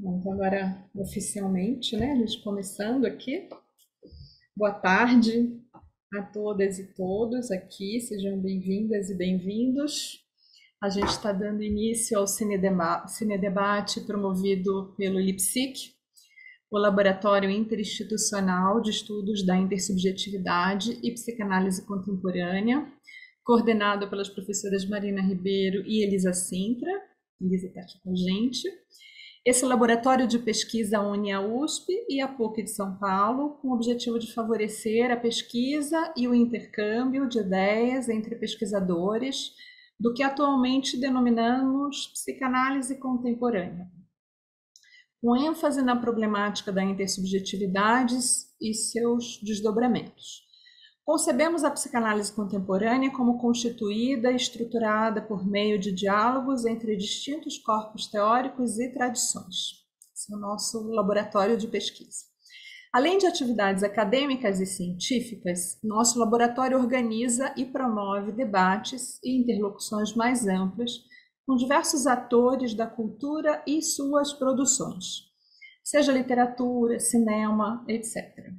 Então, agora, oficialmente, né? A gente começando aqui. Boa tarde a todas e todos aqui, sejam bem-vindas e bem-vindos. A gente está dando início ao Cinedebate promovido pelo LIPSIC, o Laboratório Interinstitucional de Estudos da Intersubjetividade e Psicanálise Contemporânea, coordenado pelas professoras Marina Ribeiro e Elisa Sintra. Elisa está aqui com a gente. Esse laboratório de pesquisa une a USP e a PUC de São Paulo, com o objetivo de favorecer a pesquisa e o intercâmbio de ideias entre pesquisadores do que atualmente denominamos psicanálise contemporânea, com ênfase na problemática da intersubjetividade e seus desdobramentos. Concebemos a psicanálise contemporânea como constituída e estruturada por meio de diálogos entre distintos corpos teóricos e tradições. Esse é o nosso laboratório de pesquisa. Além de atividades acadêmicas e científicas, nosso laboratório organiza e promove debates e interlocuções mais amplas com diversos atores da cultura e suas produções, seja literatura, cinema, etc.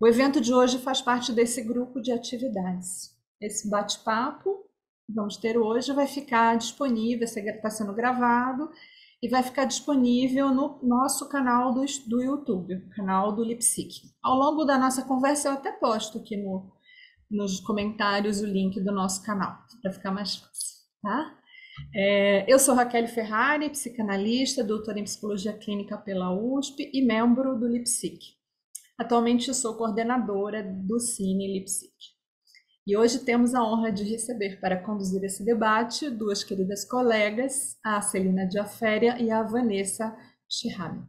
O evento de hoje faz parte desse grupo de atividades. Esse bate-papo que vamos ter hoje vai ficar disponível, está sendo gravado e vai ficar disponível no nosso canal do YouTube, o canal do LIPSIC. Ao longo da nossa conversa, eu até posto aqui nos comentários o link do nosso canal, para ficar mais fácil, tá? Eu sou Raquel Ferrari, psicanalista, doutora em psicologia clínica pela USP e membro do LIPSIC. Atualmente eu sou coordenadora do Cine LIPSIC. E hoje temos a honra de receber para conduzir esse debate duas queridas colegas, a Celina Diaféria e a Vanessa Shihami.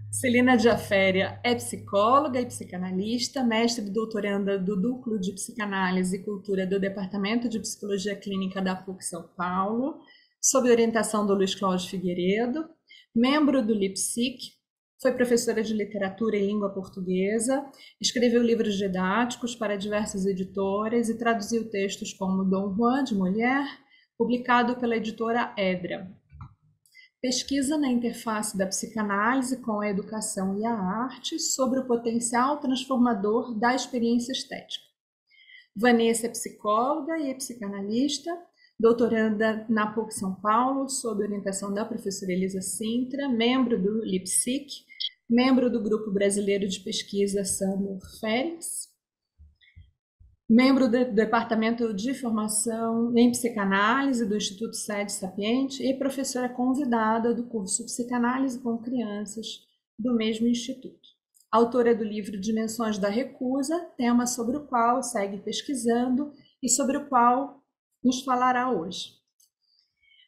Celina Diaféria é psicóloga e psicanalista, mestre e doutoranda do Núcleo de Psicanálise e Cultura do Departamento de Psicologia Clínica da PUC São Paulo, sob orientação do Luiz Cláudio Figueiredo, membro do LIPSIC, foi professora de literatura e língua portuguesa, escreveu livros didáticos para diversas editoras e traduziu textos como Dom Juan de Mulher, publicado pela editora Edra. Pesquisa na interface da psicanálise com a educação e a arte sobre o potencial transformador da experiência estética. Vanessa é psicóloga e psicanalista, doutoranda na PUC São Paulo, sob orientação da professora Elisa Sintra, membro do LIPSIC, membro do Grupo Brasileiro de Pesquisa Sandor Félix, membro do Departamento de Formação em Psicanálise do Instituto Sede Sapiente e professora convidada do curso Psicanálise com Crianças do mesmo instituto. Autora do livro Dimensões da Recusa, tema sobre o qual segue pesquisando e sobre o qual nos falará hoje.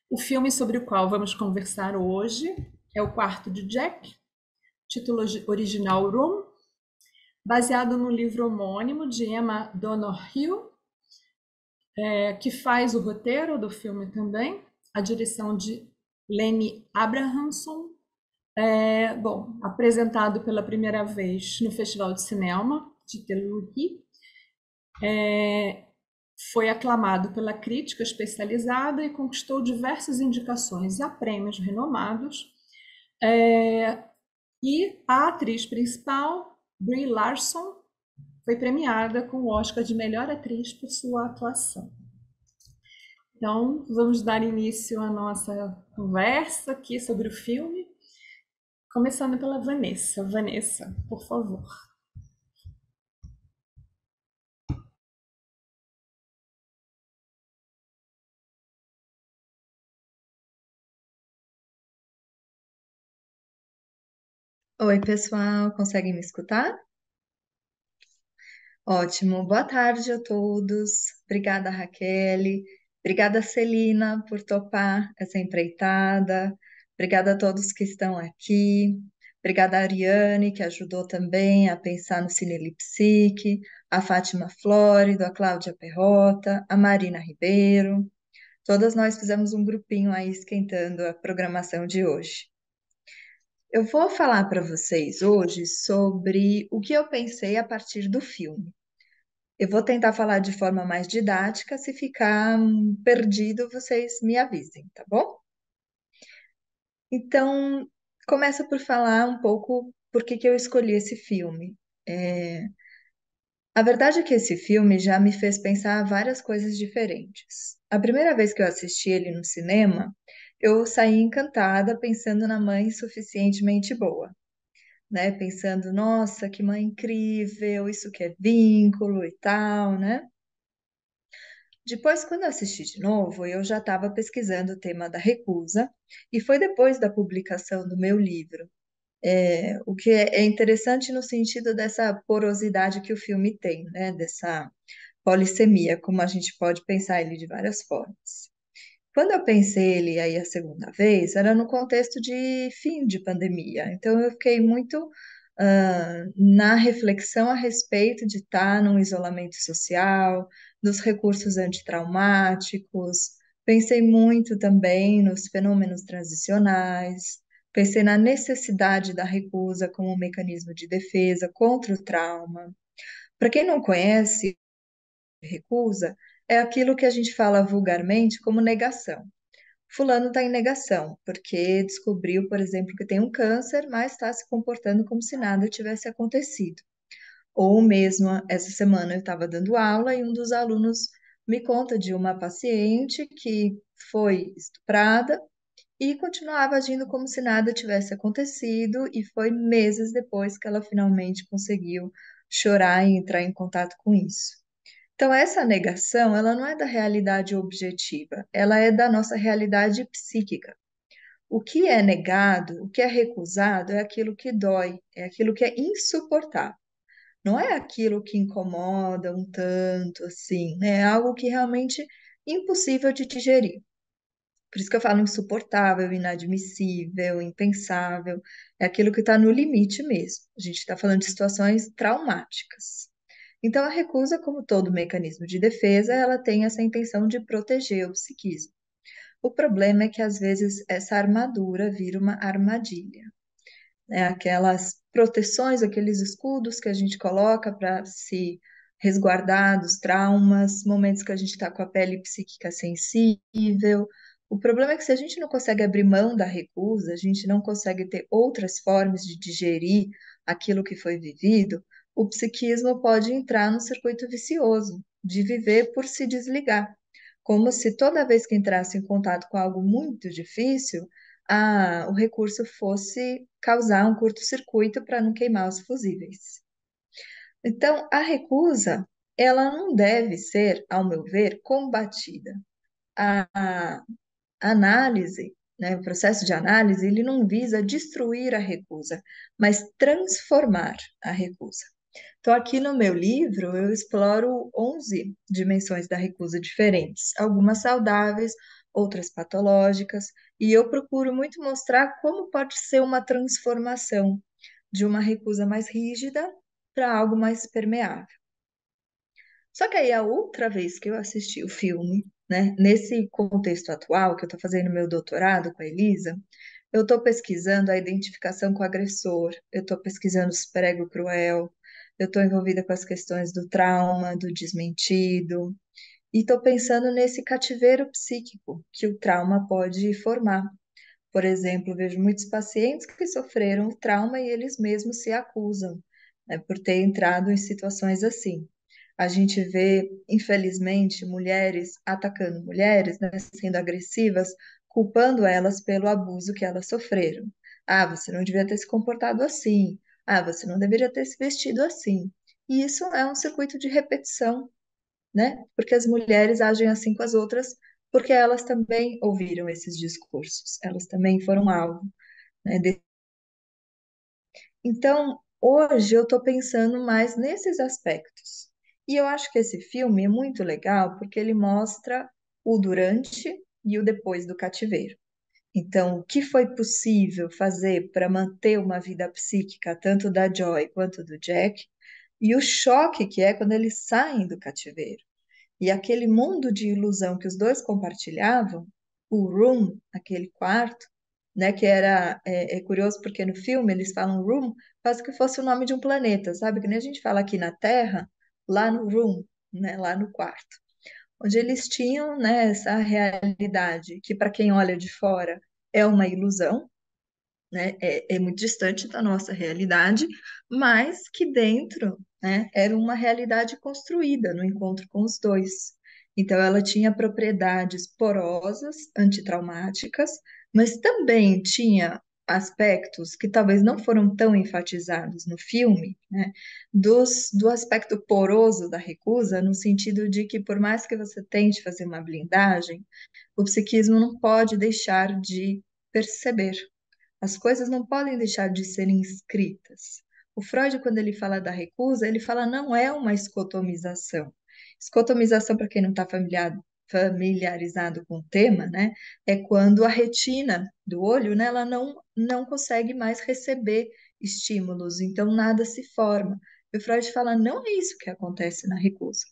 O filme sobre o qual vamos conversar hoje é O Quarto de Jack, título original Room, baseado no livro homônimo de Emma Donoghue, que faz o roteiro do filme também, a direção de Lenny Abrahamson, apresentado pela primeira vez no Festival de Cinema de Tel-Aviv, foi aclamado pela crítica especializada e conquistou diversas indicações a prêmios renomados. E a atriz principal, Brie Larson, foi premiada com o Oscar de melhor atriz por sua atuação. Então, vamos dar início à nossa conversa aqui sobre o filme, começando pela Vanessa. Vanessa, por favor. Oi, pessoal, conseguem me escutar? Ótimo, boa tarde a todos. Obrigada, Raquel. Obrigada, Celina, por topar essa empreitada. Obrigada a todos que estão aqui. Obrigada, Ariane, que ajudou também a pensar no Cine Lipsic, a Fátima Flórido, a Cláudia Perrota, a Marina Ribeiro. Todas nós fizemos um grupinho aí esquentando a programação de hoje. Eu vou falar para vocês hoje sobre o que eu pensei a partir do filme. Eu vou tentar falar de forma mais didática, se ficar perdido, vocês me avisem, tá bom? Então, começa por falar um pouco por que que eu escolhi esse filme. É, a verdade é que esse filme já me fez pensar várias coisas diferentes. A primeira vez que eu assisti ele no cinema, eu saí encantada pensando na mãe suficientemente boa, né? Pensando, nossa, que mãe incrível, isso que é vínculo e tal, né? Depois, quando eu assisti de novo, eu já estava pesquisando o tema da recusa, e foi depois da publicação do meu livro. O que é interessante no sentido dessa porosidade que o filme tem, né? Dessa polissemia, como a gente pode pensar ele de várias formas. Quando eu pensei ele aí a segunda vez, era no contexto de fim de pandemia. Então eu fiquei muito na reflexão a respeito de estar num isolamento social, dos recursos antitraumáticos. Pensei muito também nos fenômenos transicionais. Pensei na necessidade da recusa como um mecanismo de defesa contra o trauma. Para quem não conhece, recusa é aquilo que a gente fala vulgarmente como negação. Fulano está em negação, porque descobriu, por exemplo, que tem um câncer, mas está se comportando como se nada tivesse acontecido. Ou mesmo, essa semana eu estava dando aula e um dos alunos me conta de uma paciente que foi estuprada e continuava agindo como se nada tivesse acontecido, e foi meses depois que ela finalmente conseguiu chorar e entrar em contato com isso. Então, essa negação, ela não é da realidade objetiva, ela é da nossa realidade psíquica. O que é negado, o que é recusado, é aquilo que dói, é aquilo que é insuportável. Não é aquilo que incomoda um tanto, assim, né? É algo que realmente é impossível de digerir. Por isso que eu falo insuportável, inadmissível, impensável. É aquilo que está no limite mesmo. A gente está falando de situações traumáticas. Então, a recusa, como todo mecanismo de defesa, ela tem essa intenção de proteger o psiquismo. O problema é que, às vezes, essa armadura vira uma armadilha, né? Aquelas proteções, aqueles escudos que a gente coloca para se resguardar dos traumas, momentos que a gente está com a pele psíquica sensível. O problema é que se a gente não consegue abrir mão da recusa, a gente não consegue ter outras formas de digerir aquilo que foi vivido, o psiquismo pode entrar no circuito vicioso de viver por se desligar, como se toda vez que entrasse em contato com algo muito difícil, o recurso fosse causar um curto-circuito para não queimar os fusíveis. Então, a recusa, ela não deve ser, ao meu ver, combatida. A análise, né, o processo de análise, ele não visa destruir a recusa, mas transformar a recusa. Então, aqui no meu livro, eu exploro 11 dimensões da recusa diferentes, algumas saudáveis, outras patológicas, e eu procuro muito mostrar como pode ser uma transformação de uma recusa mais rígida para algo mais permeável. Só que aí, a outra vez que eu assisti o filme, né, nesse contexto atual, que eu estou fazendo meu doutorado com a Elisa, eu estou pesquisando a identificação com o agressor, eu estou pesquisando o superego cruel, eu estou envolvida com as questões do trauma, do desmentido, e estou pensando nesse cativeiro psíquico que o trauma pode formar. Por exemplo, vejo muitos pacientes que sofreram o trauma e eles mesmos se acusam, né, por ter entrado em situações assim. A gente vê, infelizmente, mulheres atacando mulheres, né, sendo agressivas, culpando elas pelo abuso que elas sofreram. Ah, você não devia ter se comportado assim. Ah, você não deveria ter se vestido assim. E isso é um circuito de repetição, né? Porque as mulheres agem assim com as outras, porque elas também ouviram esses discursos, elas também foram alvo, né? Então, hoje eu estou pensando mais nesses aspectos. E eu acho que esse filme é muito legal porque ele mostra o durante e o depois do cativeiro. Então, o que foi possível fazer para manter uma vida psíquica, tanto da Joy quanto do Jack, e o choque que é quando eles saem do cativeiro. E aquele mundo de ilusão que os dois compartilhavam, o room, aquele quarto, né, que era é curioso porque no filme eles falam room, quase que fosse o nome de um planeta, sabe? Que nem a gente fala aqui na Terra, lá no room, né, lá no quarto, onde eles tinham, né, essa realidade que para quem olha de fora é uma ilusão, né, é muito distante da nossa realidade, mas que dentro, né, era uma realidade construída no encontro com os dois. Então, ela tinha propriedades porosas, antitraumáticas, mas também tinha aspectos que talvez não foram tão enfatizados no filme, né, do aspecto poroso da recusa, no sentido de que, por mais que você tente fazer uma blindagem, o psiquismo não pode deixar de perceber. As coisas não podem deixar de serem escritas. O Freud, quando ele fala da recusa, ele fala não é uma escotomização. Escotomização, para quem não está familiarizado com o tema, né, é quando a retina do olho, né, ela não consegue mais receber estímulos, então nada se forma. E o Freud fala não é isso que acontece na recusa.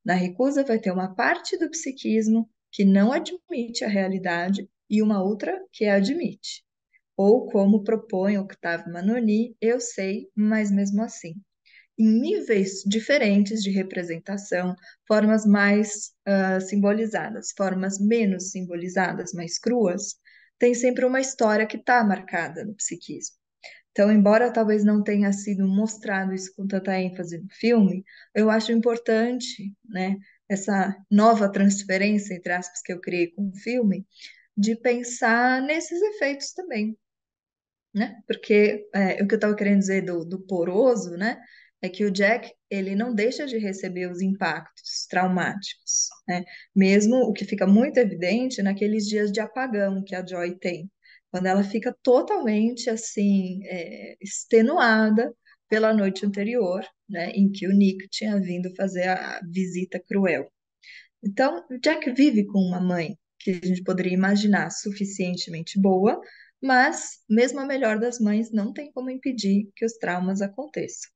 Na recusa vai ter uma parte do psiquismo que não admite a realidade e uma outra que a admite. Ou como propõe Octave Manoni, eu sei, mas mesmo assim. Em níveis diferentes de representação, formas mais simbolizadas, formas menos simbolizadas, mais cruas, tem sempre uma história que está marcada no psiquismo. Então, embora talvez não tenha sido mostrado isso com tanta ênfase no filme, eu acho importante, né, essa nova transferência, entre aspas, que eu criei com o filme, de pensar nesses efeitos também, né? Porque o que eu estava querendo dizer do poroso, né? É que o Jack, ele não deixa de receber os impactos traumáticos, né? Mesmo o que fica muito evidente naqueles dias de apagão que a Joy tem, quando ela fica totalmente, assim, extenuada pela noite anterior, né? Em que o Nick tinha vindo fazer a visita cruel. Então, Jack vive com uma mãe que a gente poderia imaginar suficientemente boa, mas mesmo a melhor das mães não tem como impedir que os traumas aconteçam.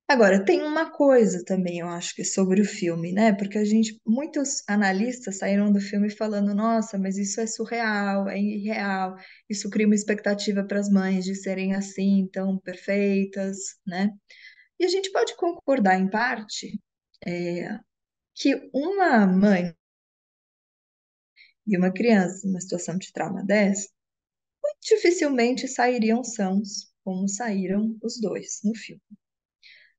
Agora, tem uma coisa também, eu acho que sobre o filme, né? Porque muitos analistas saíram do filme falando, nossa, mas isso é surreal, é irreal, isso cria uma expectativa para as mães de serem assim, tão perfeitas, né? E a gente pode concordar em parte, que uma mãe e uma criança numa situação de trauma dessa, muito dificilmente sairiam sãos, como saíram os dois no filme.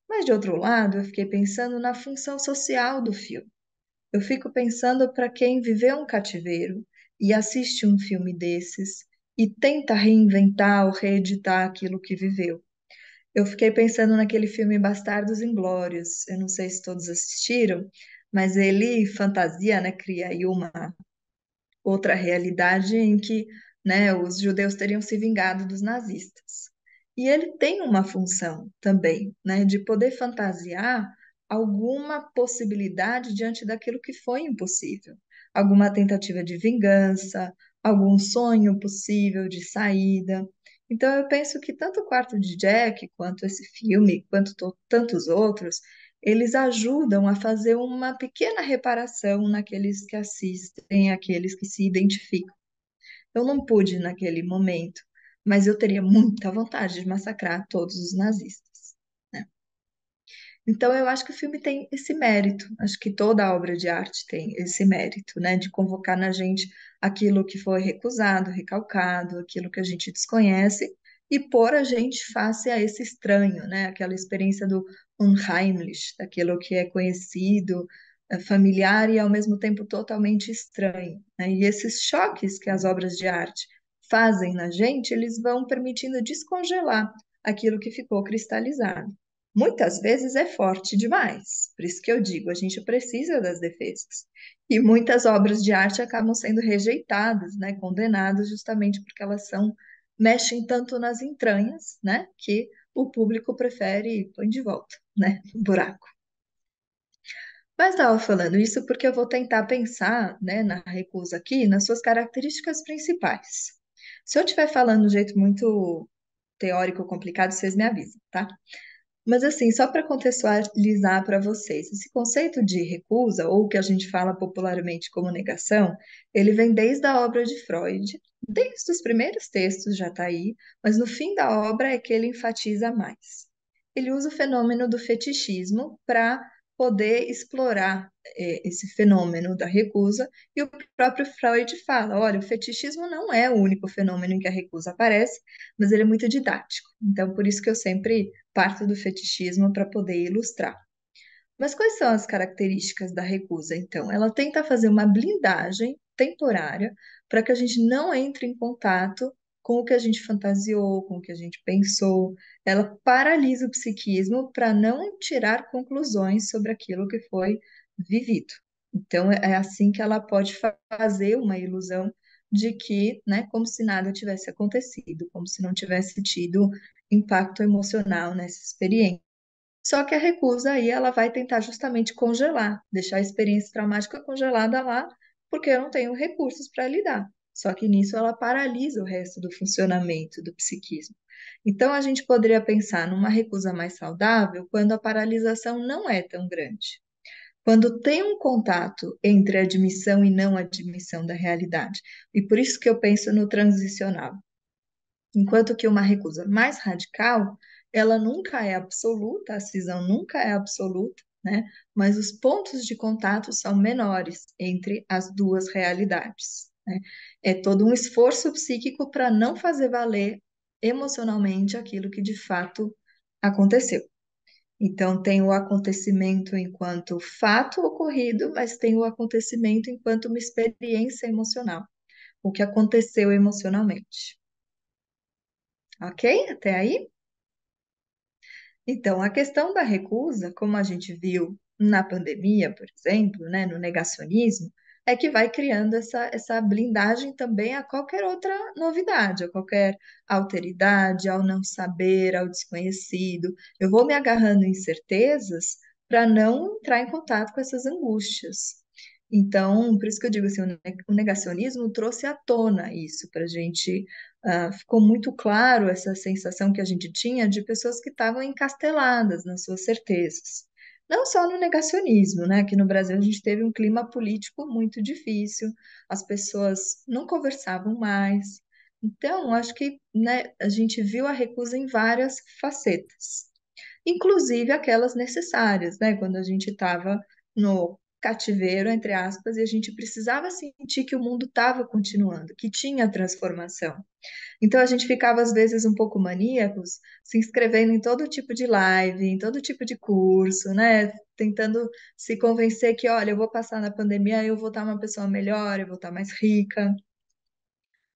Mas, de outro lado, eu fiquei pensando na função social do filme. Eu fico pensando para quem viveu um cativeiro e assiste um filme desses e tenta reinventar ou reeditar aquilo que viveu. Eu fiquei pensando naquele filme Bastardos Inglórios. Eu não sei se todos assistiram, mas ele fantasia, né, cria aí uma outra realidade em que, né, os judeus teriam se vingado dos nazistas. E ele tem uma função também, né, de poder fantasiar alguma possibilidade diante daquilo que foi impossível, alguma tentativa de vingança, algum sonho possível de saída. Então eu penso que tanto o Quarto de Jack, quanto esse filme, quanto tantos outros, eles ajudam a fazer uma pequena reparação naqueles que assistem, aqueles que se identificam. Eu não pude naquele momento, mas eu teria muita vontade de massacrar todos os nazistas, né? Então eu acho que o filme tem esse mérito, acho que toda obra de arte tem esse mérito, né, de convocar na gente aquilo que foi recusado, recalcado, aquilo que a gente desconhece e pôr a gente face a esse estranho, né, aquela experiência do unheimlich, daquilo que é conhecido, familiar e ao mesmo tempo totalmente estranho, né? E esses choques que as obras de arte fazem na gente, eles vão permitindo descongelar aquilo que ficou cristalizado. Muitas vezes é forte demais, por isso que eu digo, a gente precisa das defesas. E muitas obras de arte acabam sendo rejeitadas, né, condenadas justamente porque elas mexem tanto nas entranhas, né, que o público prefere e põe de volta, né, no buraco. Mas estava falando isso porque eu vou tentar pensar, né, na recusa aqui, nas suas características principais. Se eu estiver falando de um jeito muito teórico complicado, vocês me avisam, tá? Mas assim, só para contextualizar para vocês, esse conceito de recusa, ou o que a gente fala popularmente como negação, ele vem desde a obra de Freud, desde os primeiros textos já está aí, mas no fim da obra é que ele enfatiza mais. Ele usa o fenômeno do fetichismo para poder explorar esse fenômeno da recusa. E o próprio Freud fala: olha, o fetichismo não é o único fenômeno em que a recusa aparece, mas ele é muito didático. Então, por isso que eu sempre parto do fetichismo para poder ilustrar. Mas quais são as características da recusa, então? Ela tenta fazer uma blindagem temporária para que a gente não entre em contato com o que a gente fantasiou, com o que a gente pensou. Ela paralisa o psiquismo para não tirar conclusões sobre aquilo que foi vivido. Então, é assim que ela pode fazer uma ilusão de que, né, como se nada tivesse acontecido, como se não tivesse tido impacto emocional nessa experiência. Só que a recusa aí ela vai tentar justamente congelar, deixar a experiência traumática congelada lá, porque eu não tenho recursos para lidar. Só que nisso ela paralisa o resto do funcionamento do psiquismo. Então a gente poderia pensar numa recusa mais saudável quando a paralisação não é tão grande. Quando tem um contato entre admissão e não admissão da realidade. E por isso que eu penso no transicional. Enquanto que uma recusa mais radical, ela nunca é absoluta, a cisão nunca é absoluta, né? Mas os pontos de contato são menores entre as duas realidades, né? É todo um esforço psíquico para não fazer valer emocionalmente aquilo que de fato aconteceu. Então, tem o acontecimento enquanto fato ocorrido, mas tem o acontecimento enquanto uma experiência emocional, o que aconteceu emocionalmente. Ok? Até aí? Então, a questão da recusa, como a gente viu na pandemia, por exemplo, né, no negacionismo, é que vai criando essa blindagem também a qualquer outra novidade, a qualquer alteridade, ao não saber, ao desconhecido. Eu vou me agarrando em certezas para não entrar em contato com essas angústias. Então, por isso que eu digo assim, o negacionismo trouxe à tona isso para a gente. Ficou muito claro essa sensação que a gente tinha de pessoas que estavam encasteladas nas suas certezas. Não só no negacionismo, né? Aqui no Brasil a gente teve um clima político muito difícil, as pessoas não conversavam mais. Então, acho que, né, a gente viu a recusa em várias facetas, inclusive aquelas necessárias, né? Quando a gente estava no cativeiro, entre aspas, e a gente precisava sentir que o mundo estava continuando, que tinha transformação. Então a gente ficava às vezes um pouco maníacos, se inscrevendo em todo tipo de live, em todo tipo de curso, né? Tentando se convencer que, olha, eu vou passar na pandemia, eu vou estar uma pessoa melhor, eu vou estar mais rica.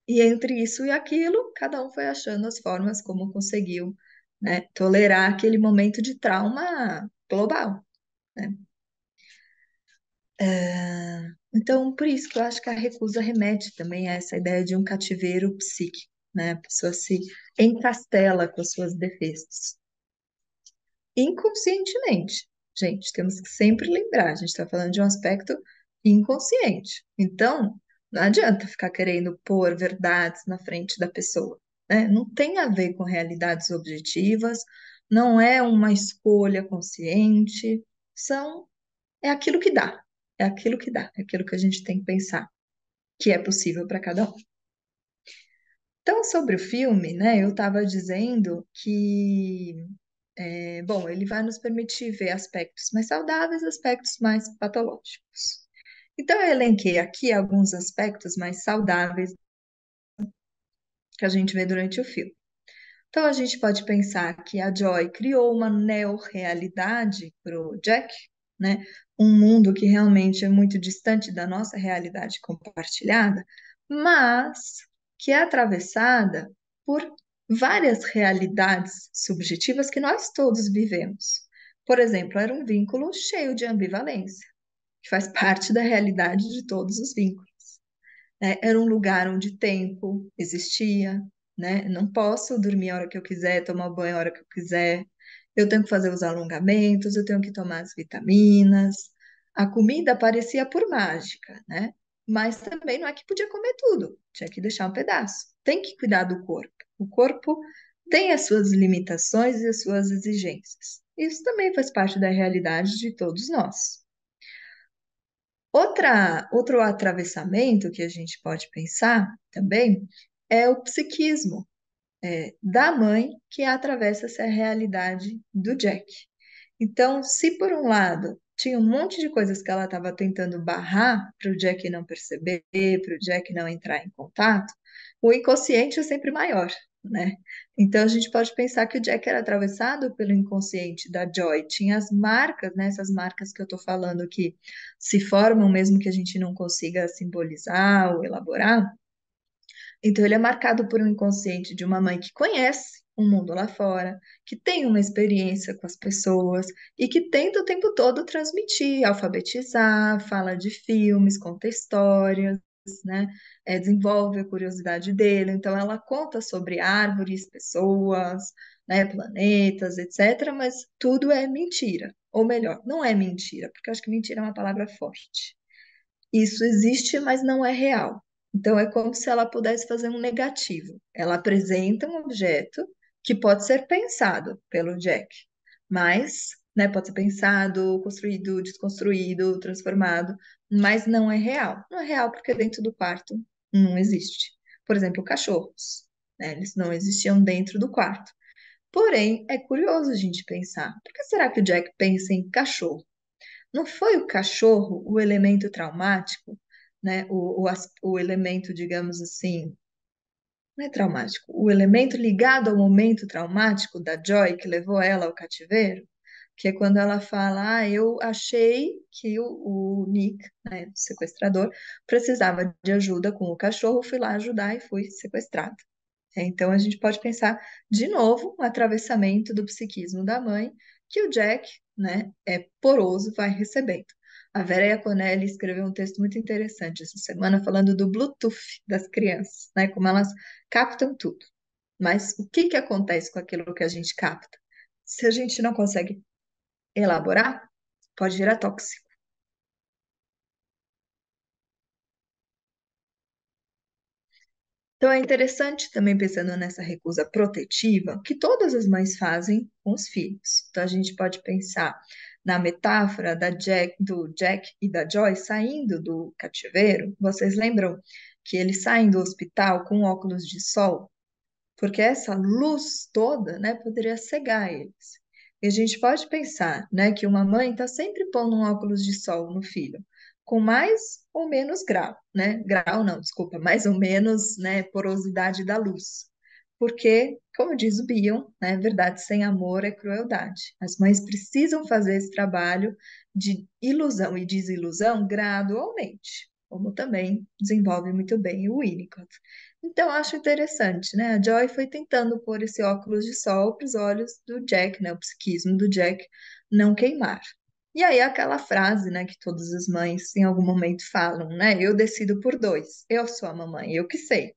E entre isso e aquilo, cada um foi achando as formas como conseguiu, né, tolerar aquele momento de trauma global, né? Então, por isso que eu acho que a recusa remete também a essa ideia de um cativeiro psíquico, né? A pessoa se encastela com as suas defesas. Inconscientemente. Gente, temos que sempre lembrar, a gente está falando de um aspecto inconsciente. Então, não adianta ficar querendo pôr verdades na frente da pessoa, né? Não tem a ver com realidades objetivas, não é uma escolha consciente, são, é aquilo que dá, é aquilo que dá, é aquilo que a gente tem que pensar, que é possível para cada um. Então, sobre o filme, né, eu estava dizendo que bom, ele vai nos permitir ver aspectos mais saudáveis, aspectos mais patológicos. Então, eu elenquei aqui alguns aspectos mais saudáveis que a gente vê durante o filme. Então, a gente pode pensar que a Joy criou uma neo-realidade para o Jack, né? Um mundo que realmente é muito distante da nossa realidade compartilhada, mas que é atravessada por várias realidades subjetivas que nós todos vivemos. Por exemplo, era um vínculo cheio de ambivalência, que faz parte da realidade de todos os vínculos, né? Era um lugar onde tempo existia, né? Não posso dormir a hora que eu quiser, tomar banho a hora que eu quiser. Eu tenho que fazer os alongamentos, eu tenho que tomar as vitaminas. A comida parecia por mágica, né? Mas também não é que podia comer tudo, tinha que deixar um pedaço. Tem que cuidar do corpo. O corpo tem as suas limitações e as suas exigências. Isso também faz parte da realidade de todos nós. Outro atravessamento que a gente pode pensar também é o psiquismo da mãe que atravessa essa realidade do Jack. Então, se por um lado tinha um monte de coisas que ela estava tentando barrar para o Jack não perceber, para o Jack não entrar em contato, o inconsciente é sempre maior, né? Então a gente pode pensar que o Jack era atravessado pelo inconsciente da Joy, tinha as marcas, né? Essas marcas que eu estou falando que se formam mesmo que a gente não consiga simbolizar ou elaborar. Então, ele é marcado por um inconsciente de uma mãe que conhece o mundo lá fora, que tem uma experiência com as pessoas e que tenta o tempo todo transmitir, alfabetizar, fala de filmes, conta histórias, né? Desenvolve a curiosidade dele. Então, ela conta sobre árvores, pessoas, né, planetas, etc., mas tudo é mentira. Ou melhor, não é mentira, porque eu acho que mentira é uma palavra forte. Isso existe, mas não é real. Então, é como se ela pudesse fazer um negativo. Ela apresenta um objeto que pode ser pensado pelo Jack, mas, né, pode ser pensado, construído, desconstruído, transformado, mas não é real. Não é real porque dentro do quarto não existe. Por exemplo, cachorros, né, eles não existiam dentro do quarto. Porém, é curioso a gente pensar, por que será que o Jack pensa em cachorro? Não foi o cachorro o elemento traumático, né? O elemento, digamos assim, não é traumático, o elemento ligado ao momento traumático da Joy que levou ela ao cativeiro, que é quando ela fala, eu achei que o Nick, né, o sequestrador, precisava de ajuda com o cachorro, fui lá ajudar e fui sequestrada. Então, a gente pode pensar, de novo, um atravessamento do psiquismo da mãe, que o Jack, né, é poroso, vai recebendo. A Vera Iaconelli escreveu um texto muito interessante essa semana falando do Bluetooth das crianças, né, como elas captam tudo. Mas o que que acontece com aquilo que a gente capta? Se a gente não consegue elaborar, pode virar tóxico. Então, é interessante também pensando nessa recusa protetiva que todas as mães fazem com os filhos. Então, a gente pode pensar na metáfora do Jack e da Joy saindo do cativeiro. Vocês lembram que eles saem do hospital com óculos de sol? Porque essa luz toda, né, poderia cegar eles. E a gente pode pensar, né, que uma mãe está sempre pondo um óculos de sol no filho, com mais ou menos grau, né? Grau não, desculpa, mais ou menos, né, porosidade da luz. Porque, como diz o Bion, né, verdade sem amor é crueldade. As mães precisam fazer esse trabalho de ilusão e desilusão gradualmente, como também desenvolve muito bem o Winnicott. Então, acho interessante, né? A Joy foi tentando pôr esse óculos de sol para os olhos do Jack, né? O psiquismo do Jack não queimar. E aí, aquela frase, né, que todas as mães em algum momento falam, né? Eu decido por dois. Eu sou a mamãe, eu que sei.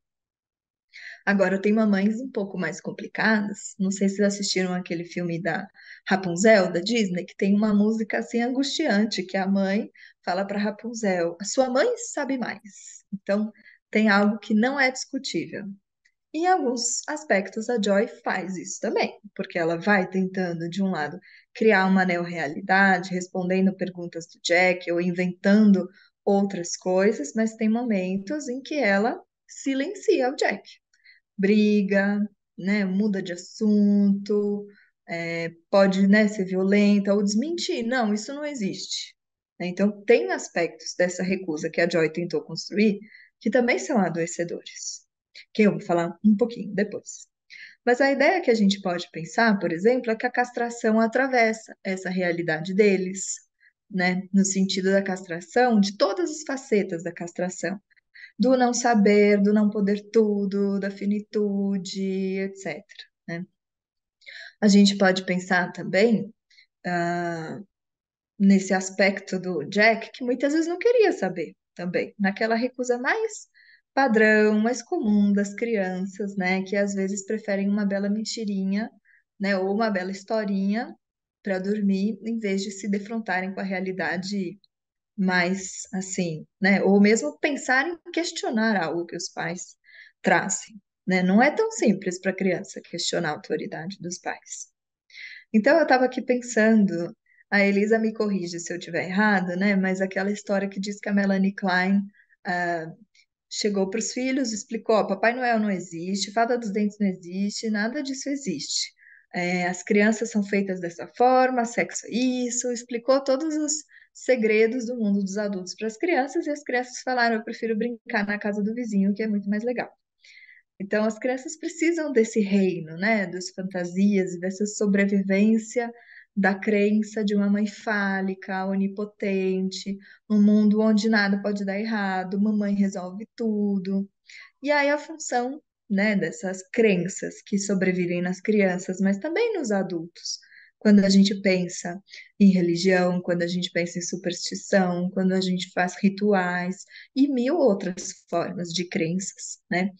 Agora, tem mamães um pouco mais complicadas. Não sei se vocês assistiram aquele filme da Rapunzel, da Disney, que tem uma música assim angustiante, que a mãe fala para Rapunzel: a sua mãe sabe mais. Então, tem algo que não é discutível. Em alguns aspectos, a Joy faz isso também, porque ela vai tentando, de um lado, criar uma neorrealidade, respondendo perguntas do Jack ou inventando outras coisas, mas tem momentos em que ela silencia o Jack, briga, né, muda de assunto, pode, né, ser violenta ou desmentir. Não, isso não existe. Então, tem aspectos dessa recusa que a Joy tentou construir que também são adoecedores, que eu vou falar um pouquinho depois. Mas a ideia que a gente pode pensar, por exemplo, é que a castração atravessa essa realidade deles, né? No sentido da castração, de todas as facetas da castração do não saber, do não poder tudo, da finitude, etc. Né? A gente pode pensar também ah, nesse aspecto do Jack, que muitas vezes não queria saber também, naquela recusa mais padrão, mais comum das crianças, né, que às vezes preferem uma bela mentirinha, né, ou uma bela historinha para dormir, em vez de se defrontarem com a realidade mais assim, né? Ou mesmo pensar em questionar algo que os pais trazem, né? Não é tão simples para a criança questionar a autoridade dos pais. Então eu estava aqui pensando, a Elisa me corrige se eu estiver errada, né? Mas aquela história que diz que a Melanie Klein ah, chegou para os filhos, explicou: ó, Papai Noel não existe, Fada dos Dentes não existe, nada disso existe. As crianças são feitas dessa forma, sexo é isso, explicou todos os segredos do mundo dos adultos para as crianças, e as crianças falaram: eu prefiro brincar na casa do vizinho, que é muito mais legal. Então, as crianças precisam desse reino, né, das fantasias e dessa sobrevivência da crença de uma mãe fálica, onipotente, um mundo onde nada pode dar errado, mamãe resolve tudo. E aí a função, né, dessas crenças que sobrevivem nas crianças, mas também nos adultos. Quando a gente pensa em religião, quando a gente pensa em superstição, quando a gente faz rituais e mil outras formas de crenças, né?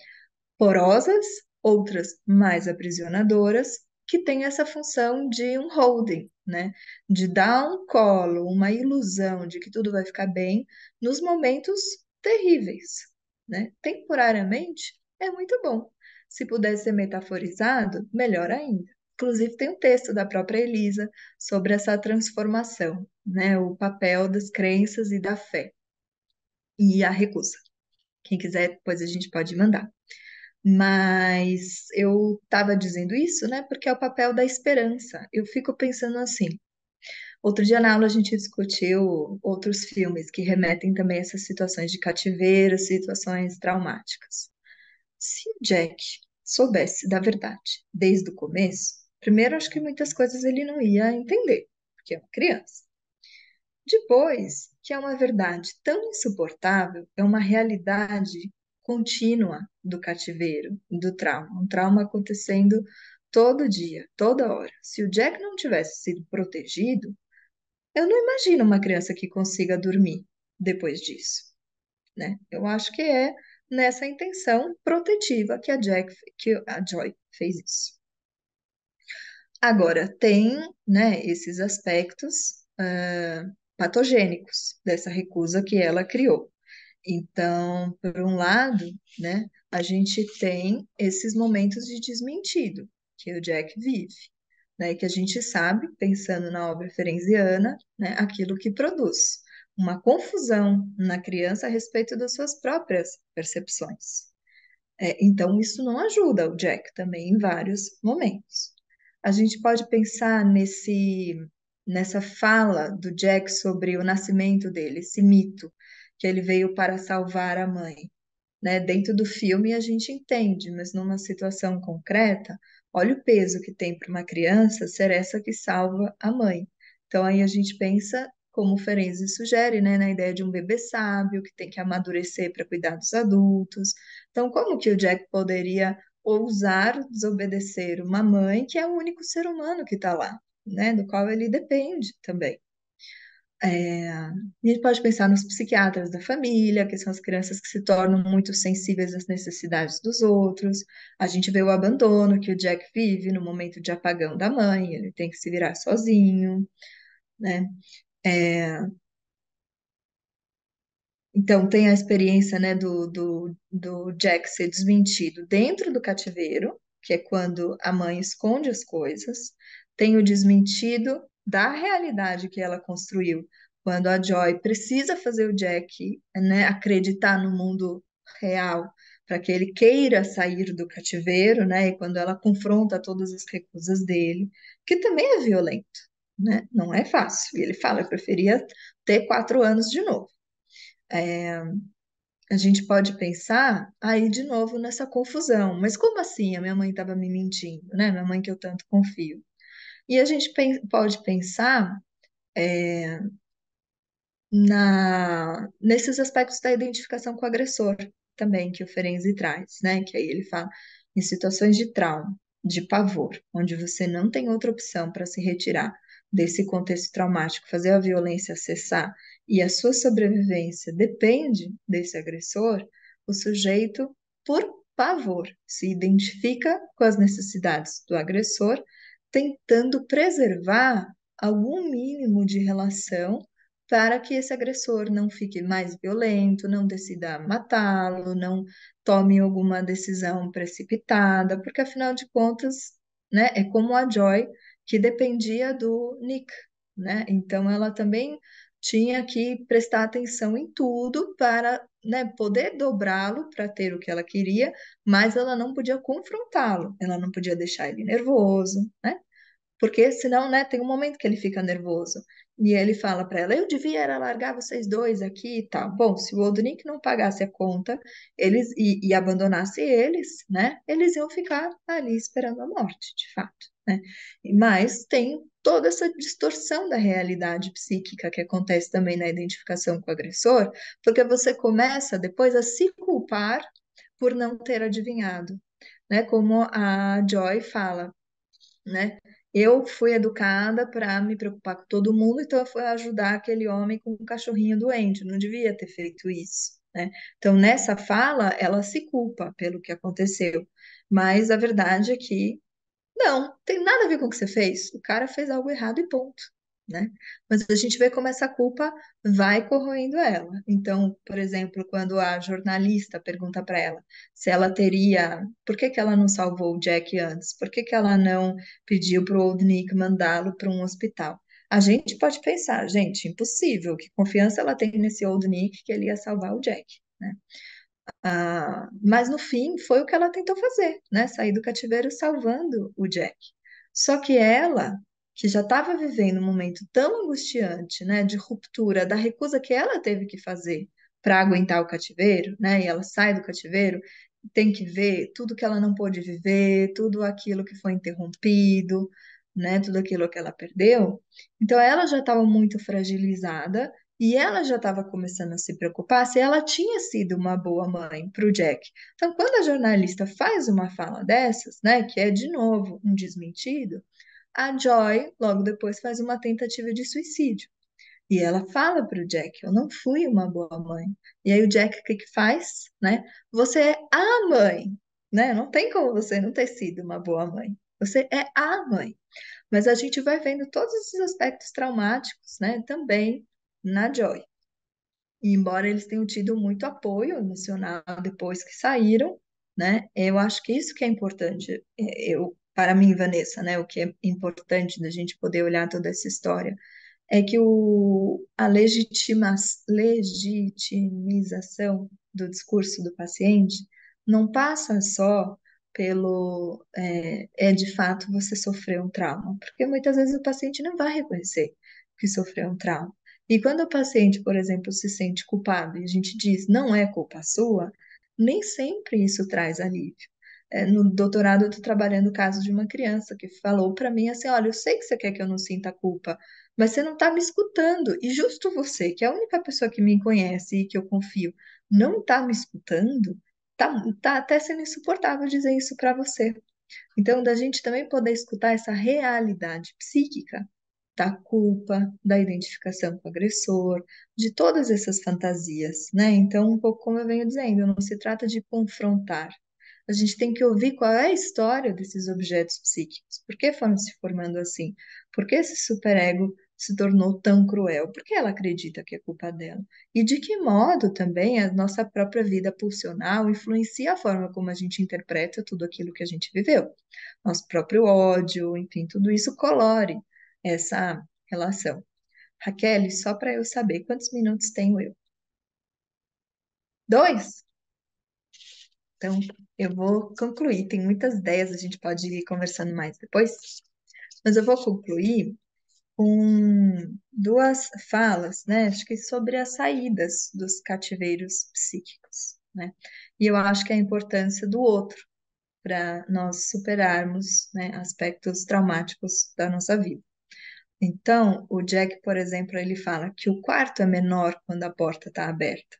Porosas, outras mais aprisionadoras, que têm essa função de um holding, né? De dar um colo, uma ilusão de que tudo vai ficar bem nos momentos terríveis, né? Temporariamente é muito bom. Se puder ser metaforizado, melhor ainda. Inclusive, tem um texto da própria Elisa sobre essa transformação, né? O papel das crenças e da fé e a recusa. Quem quiser, depois a gente pode mandar. Mas eu estava dizendo isso, né, porque é o papel da esperança. Eu fico pensando assim. Outro dia na aula a gente discutiu outros filmes que remetem também a essas situações de cativeiro, situações traumáticas. Se o Jack soubesse da verdade desde o começo, primeiro acho que muitas coisas ele não ia entender, porque é uma criança. Depois, que é uma verdade tão insuportável, é uma realidade contínua do cativeiro, do trauma, um trauma acontecendo todo dia, toda hora. Se o Jack não tivesse sido protegido, eu não imagino uma criança que consiga dormir depois disso, né? Eu acho que é nessa intenção protetiva que a Joy fez isso. Agora, tem, né, esses aspectos patogênicos dessa recusa que ela criou. Então, por um lado, né, a gente tem esses momentos de desmentido que o Jack vive, né, que a gente sabe, pensando na obra ferenziana, né, aquilo que produz uma confusão na criança a respeito das suas próprias percepções. Então, isso não ajuda o Jack também em vários momentos. A gente pode pensar nessa fala do Jack sobre o nascimento dele, esse mito, que ele veio para salvar a mãe, né? Dentro do filme a gente entende, mas numa situação concreta, olha o peso que tem para uma criança ser essa que salva a mãe. Então aí a gente pensa, como o Ferenczi sugere, né, na ideia de um bebê sábio que tem que amadurecer para cuidar dos adultos. Então, como que o Jack poderia ousar desobedecer uma mãe que é o único ser humano que está lá, né, do qual ele depende também? A gente pode pensar nos psiquiatras da família, que são as crianças que se tornam muito sensíveis às necessidades dos outros. A gente vê o abandono que o Jack vive no momento de apagão da mãe, ele tem que se virar sozinho, né? É, então, tem a experiência, né, do Jack ser desmentido dentro do cativeiro, que é quando a mãe esconde as coisas. Tem o desmentido da realidade que ela construiu, quando a Joy precisa fazer o Jack, né, acreditar no mundo real, para que ele queira sair do cativeiro, né, e quando ela confronta todas as recusas dele, que também é violento, né? Não é fácil. E ele fala: eu preferia ter 4 anos de novo. A gente pode pensar aí de novo nessa confusão. Mas como assim? A minha mãe estava me mentindo, né? Minha mãe que eu tanto confio. E a gente pode pensar nesses aspectos da identificação com o agressor também, que o Ferenczi traz, né? Que aí ele fala em situações de trauma, de pavor, onde você não tem outra opção para se retirar desse contexto traumático, fazer a violência cessar e a sua sobrevivência depende desse agressor, o sujeito, por pavor, se identifica com as necessidades do agressor, tentando preservar algum mínimo de relação para que esse agressor não fique mais violento, não decida matá-lo, não tome alguma decisão precipitada, porque afinal de contas, né, é como a Joy que dependia do Nick, né? Então ela também tinha que prestar atenção em tudo para, né, poder dobrá-lo para ter o que ela queria, mas ela não podia confrontá-lo, ela não podia deixar ele nervoso, né? Porque senão, né, tem um momento que ele fica nervoso. E ele fala para ela: eu devia era largar vocês dois aqui e tal. Bom, se o Old Nick não pagasse a conta, e abandonasse eles, né, eles iam ficar ali esperando a morte, de fato, né? Mas tem toda essa distorção da realidade psíquica que acontece também na identificação com o agressor, porque você começa depois a se culpar por não ter adivinhado, né? Como a Joy fala, né? Eu fui educada para me preocupar com todo mundo, então eu fui ajudar aquele homem com um cachorrinho doente. Não devia ter feito isso, né? Então, nessa fala, ela se culpa pelo que aconteceu. Mas a verdade é que não, tem nada a ver com o que você fez. O cara fez algo errado e ponto, né? Mas a gente vê como essa culpa vai corroendo ela. Então, por exemplo, quando a jornalista pergunta para ela se ela teria, por que que ela não salvou o Jack antes? Por que que ela não pediu para o Old Nick mandá-lo para um hospital? A gente pode pensar, gente, impossível. Que confiança ela tem nesse Old Nick que ele ia salvar o Jack, né? Mas no fim foi o que ela tentou fazer, né? Sair do cativeiro salvando o Jack. Só que ela, que já estava vivendo um momento tão angustiante, né, de ruptura, da recusa que ela teve que fazer para aguentar o cativeiro, né? E ela sai do cativeiro, tem que ver tudo que ela não pôde viver, tudo aquilo que foi interrompido, né? Tudo aquilo que ela perdeu. Então ela já estava muito fragilizada e ela já estava começando a se preocupar se ela tinha sido uma boa mãe para o Jack. Então, quando a jornalista faz uma fala dessas, né, que é de novo um desmentido, a Joy logo depois faz uma tentativa de suicídio. E ela fala para o Jack: eu não fui uma boa mãe. E aí o Jack o que que faz, né? Você é a mãe, né? Não tem como você não ter sido uma boa mãe. Você é a mãe. Mas a gente vai vendo todos esses aspectos traumáticos, né? Também na Joy. E embora eles tenham tido muito apoio emocional depois que saíram, né? Eu acho que isso que é importante. Para mim, Vanessa, né? O que é importante da gente poder olhar toda essa história é que a legitimização do discurso do paciente não passa só pelo de fato você sofreu um trauma, porque muitas vezes o paciente não vai reconhecer que sofreu um trauma. E quando o paciente, por exemplo, se sente culpado e a gente diz não é culpa sua, nem sempre isso traz alívio. No doutorado, eu estou trabalhando o caso de uma criança que falou para mim assim: olha, eu sei que você quer que eu não sinta culpa, mas você não está me escutando. E justo você, que é a única pessoa que me conhece e que eu confio, não está me escutando, tá até sendo insuportável dizer isso para você. Então, da gente também poder escutar essa realidade psíquica da culpa, da identificação com o agressor, de todas essas fantasias, né? Então, um pouco como eu venho dizendo, não se trata de confrontar. A gente tem que ouvir qual é a história desses objetos psíquicos. Por que foram se formando assim? Por que esse superego se tornou tão cruel? Por que ela acredita que é culpa dela? E de que modo também a nossa própria vida pulsional influencia a forma como a gente interpreta tudo aquilo que a gente viveu? Nosso próprio ódio, enfim, tudo isso colore essa relação. Raquel, só para eu saber quantos minutos tenho eu? Dois? Então, eu vou concluir. Tem muitas ideias, a gente pode ir conversando mais depois, mas eu vou concluir com duas falas, né? Acho que sobre as saídas dos cativeiros psíquicos, né? E eu acho que a importância do outro para nós superarmos, né, aspectos traumáticos da nossa vida. Então, o Jack, por exemplo, ele fala que o quarto é menor quando a porta está aberta.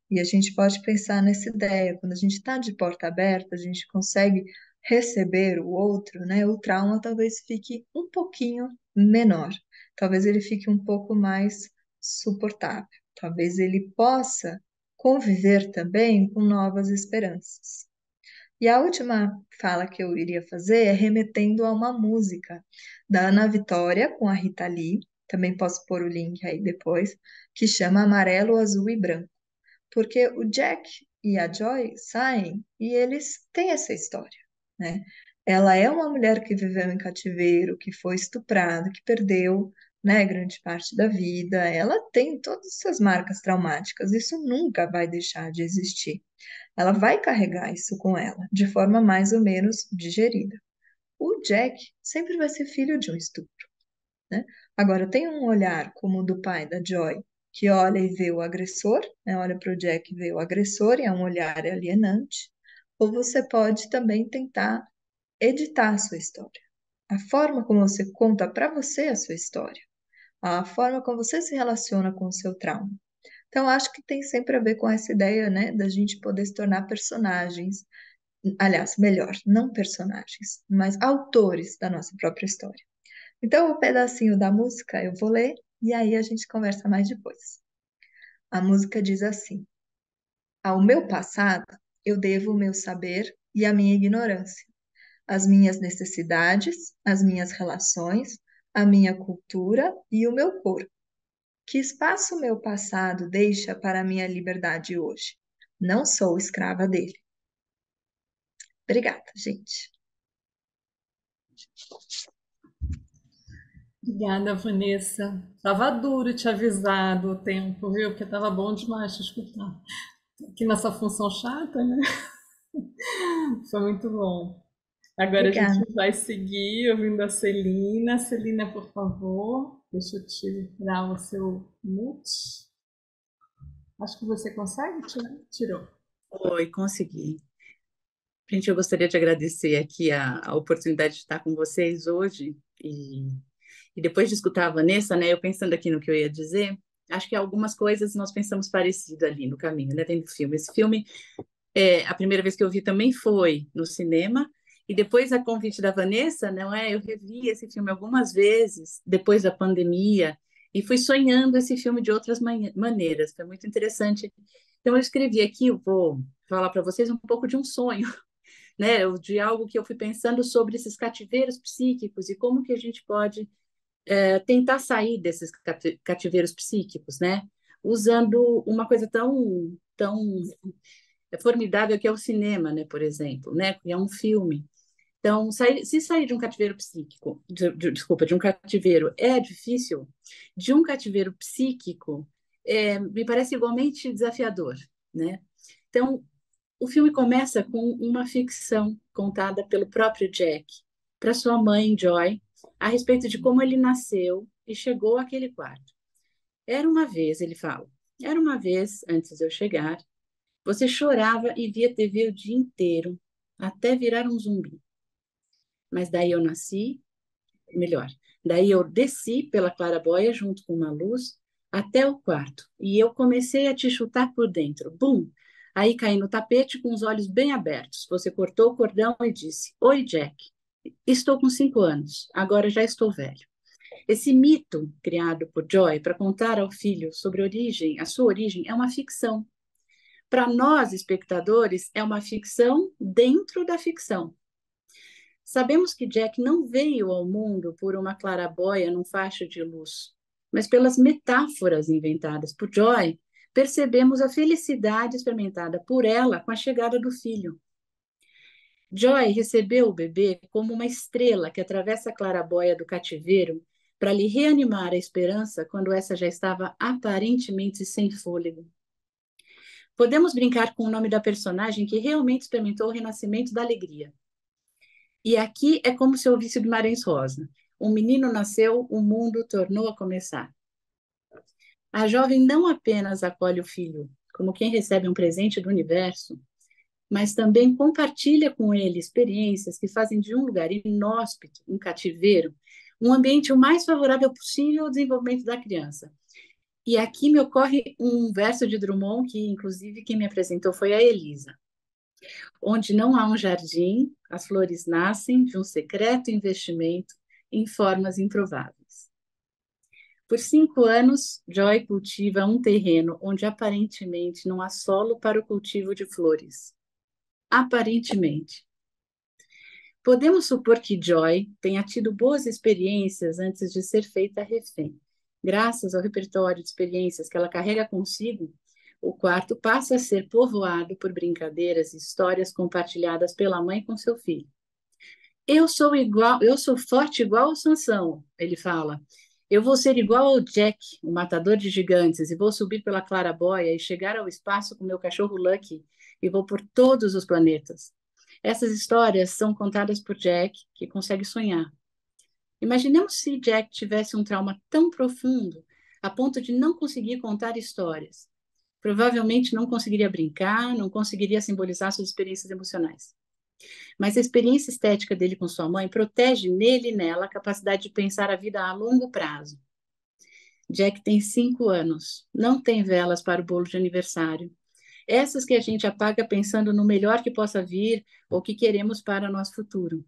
E a gente pode pensar nessa ideia, quando a gente está de porta aberta, a gente consegue receber o outro, né? O trauma talvez fique um pouquinho menor, talvez ele fique um pouco mais suportável, talvez ele possa conviver também com novas esperanças. E a última fala que eu iria fazer é remetendo a uma música da Ana Vitória com a Rita Lee, também posso pôr o link aí depois, que chama Amarelo, Azul e Branco. Porque o Jack e a Joy saem e eles têm essa história, né? Ela é uma mulher que viveu em cativeiro, que foi estuprada, que perdeu né, grande parte da vida, ela tem todas essas marcas traumáticas, isso nunca vai deixar de existir. Ela vai carregar isso com ela, de forma mais ou menos digerida. O Jack sempre vai ser filho de um estupro, né? Agora, tem um olhar como o do pai da Joy, que olha e vê o agressor, né? Olha para o Jack e vê o agressor, e é um olhar alienante. Ou você pode também tentar editar a sua história. A forma como você conta para você a sua história, a forma como você se relaciona com o seu trauma. Então, acho que tem sempre a ver com essa ideia, né, da gente poder se tornar personagens, aliás, melhor, não personagens, mas autores da nossa própria história. Então, o pedacinho da música eu vou ler e aí a gente conversa mais depois. A música diz assim: ao meu passado, eu devo o meu saber e a minha ignorância, as minhas necessidades, as minhas relações, a minha cultura e o meu corpo. Que espaço o meu passado deixa para a minha liberdade hoje? Não sou escrava dele. Obrigada, gente. Obrigada, Vanessa. Tava duro te avisar do tempo, viu? Porque tava bom demais te escutar. Aqui nessa função chata, né? Foi muito bom. Agora a gente Obrigada. vai seguir ouvindo a Celina. Celina, por favor, deixa eu tirar o seu mute. Acho que você consegue tirar. Tirou. Oi, consegui. Gente, eu gostaria de agradecer aqui a oportunidade de estar com vocês hoje e depois de escutar a Vanessa, né, eu pensando aqui no que eu ia dizer, acho que algumas coisas nós pensamos parecido ali no caminho, né, vendo o filme. Esse filme, a primeira vez que eu vi também foi no cinema e depois a convite da Vanessa, não é, eu revi esse filme algumas vezes depois da pandemia e fui sonhando esse filme de outras maneiras. Foi muito interessante. Então eu escrevi aqui, eu vou falar para vocês um pouco de um sonho, né, de algo que eu fui pensando sobre esses cativeiros psíquicos e como que a gente pode tentar sair desses cativeiros psíquicos, né, usando uma coisa tão formidável que é o cinema, né, por exemplo, né, que é um filme. Então, se sair de um cativeiro psíquico, desculpa, de um cativeiro é difícil, de um cativeiro psíquico me parece igualmente desafiador, né? Então, o filme começa com uma ficção contada pelo próprio Jack para sua mãe, Joy, a respeito de como ele nasceu e chegou àquele quarto. Era uma vez, ele fala, era uma vez, antes de eu chegar, você chorava e via TV o dia inteiro, até virar um zumbi. Mas daí eu nasci, melhor, daí eu desci pela claraboia junto com uma luz até o quarto e eu comecei a te chutar por dentro. Bum! Aí caí no tapete com os olhos bem abertos. Você cortou o cordão e disse: Oi, Jack. Estou com 5 anos, agora já estou velho. Esse mito criado por Joy para contar ao filho sobre a sua origem, é uma ficção. Para nós, espectadores, é uma ficção dentro da ficção. Sabemos que Jack não veio ao mundo por uma claraboia num facho de luz, mas pelas metáforas inventadas por Joy, percebemos a felicidade experimentada por ela com a chegada do filho. Joy recebeu o bebê como uma estrela que atravessa a claraboia do cativeiro para lhe reanimar a esperança quando essa já estava aparentemente sem fôlego. Podemos brincar com o nome da personagem que realmente experimentou o renascimento da alegria. E aqui é como se eu ouvisse Guimarães Rosa. Um menino nasceu, o mundo tornou a começar. A jovem não apenas acolhe o filho como quem recebe um presente do universo, mas também compartilha com ele experiências que fazem de um lugar inóspito, um cativeiro, um ambiente o mais favorável possível ao desenvolvimento da criança. E aqui me ocorre um verso de Drummond, que inclusive quem me apresentou foi a Elisa. Onde não há um jardim, as flores nascem de um secreto investimento em formas improváveis. Por 5 anos, Joy cultiva um terreno onde aparentemente não há solo para o cultivo de flores. Aparentemente. Podemos supor que Joy tenha tido boas experiências antes de ser feita refém. Graças ao repertório de experiências que ela carrega consigo, o quarto passa a ser povoado por brincadeiras e histórias compartilhadas pela mãe com seu filho. Eu sou forte igual o Sansão, ele fala. Eu vou ser igual ao Jack, o matador de gigantes, e vou subir pela claraboia e chegar ao espaço com meu cachorro Lucky e vou por todos os planetas. Essas histórias são contadas por Jack, que consegue sonhar. Imaginemos se Jack tivesse um trauma tão profundo a ponto de não conseguir contar histórias. Provavelmente não conseguiria brincar, não conseguiria simbolizar suas experiências emocionais. Mas a experiência estética dele com sua mãe protege nele e nela a capacidade de pensar a vida a longo prazo. Jack tem 5 anos, não tem velas para o bolo de aniversário. Essas que a gente apaga pensando no melhor que possa vir ou que queremos para nosso futuro.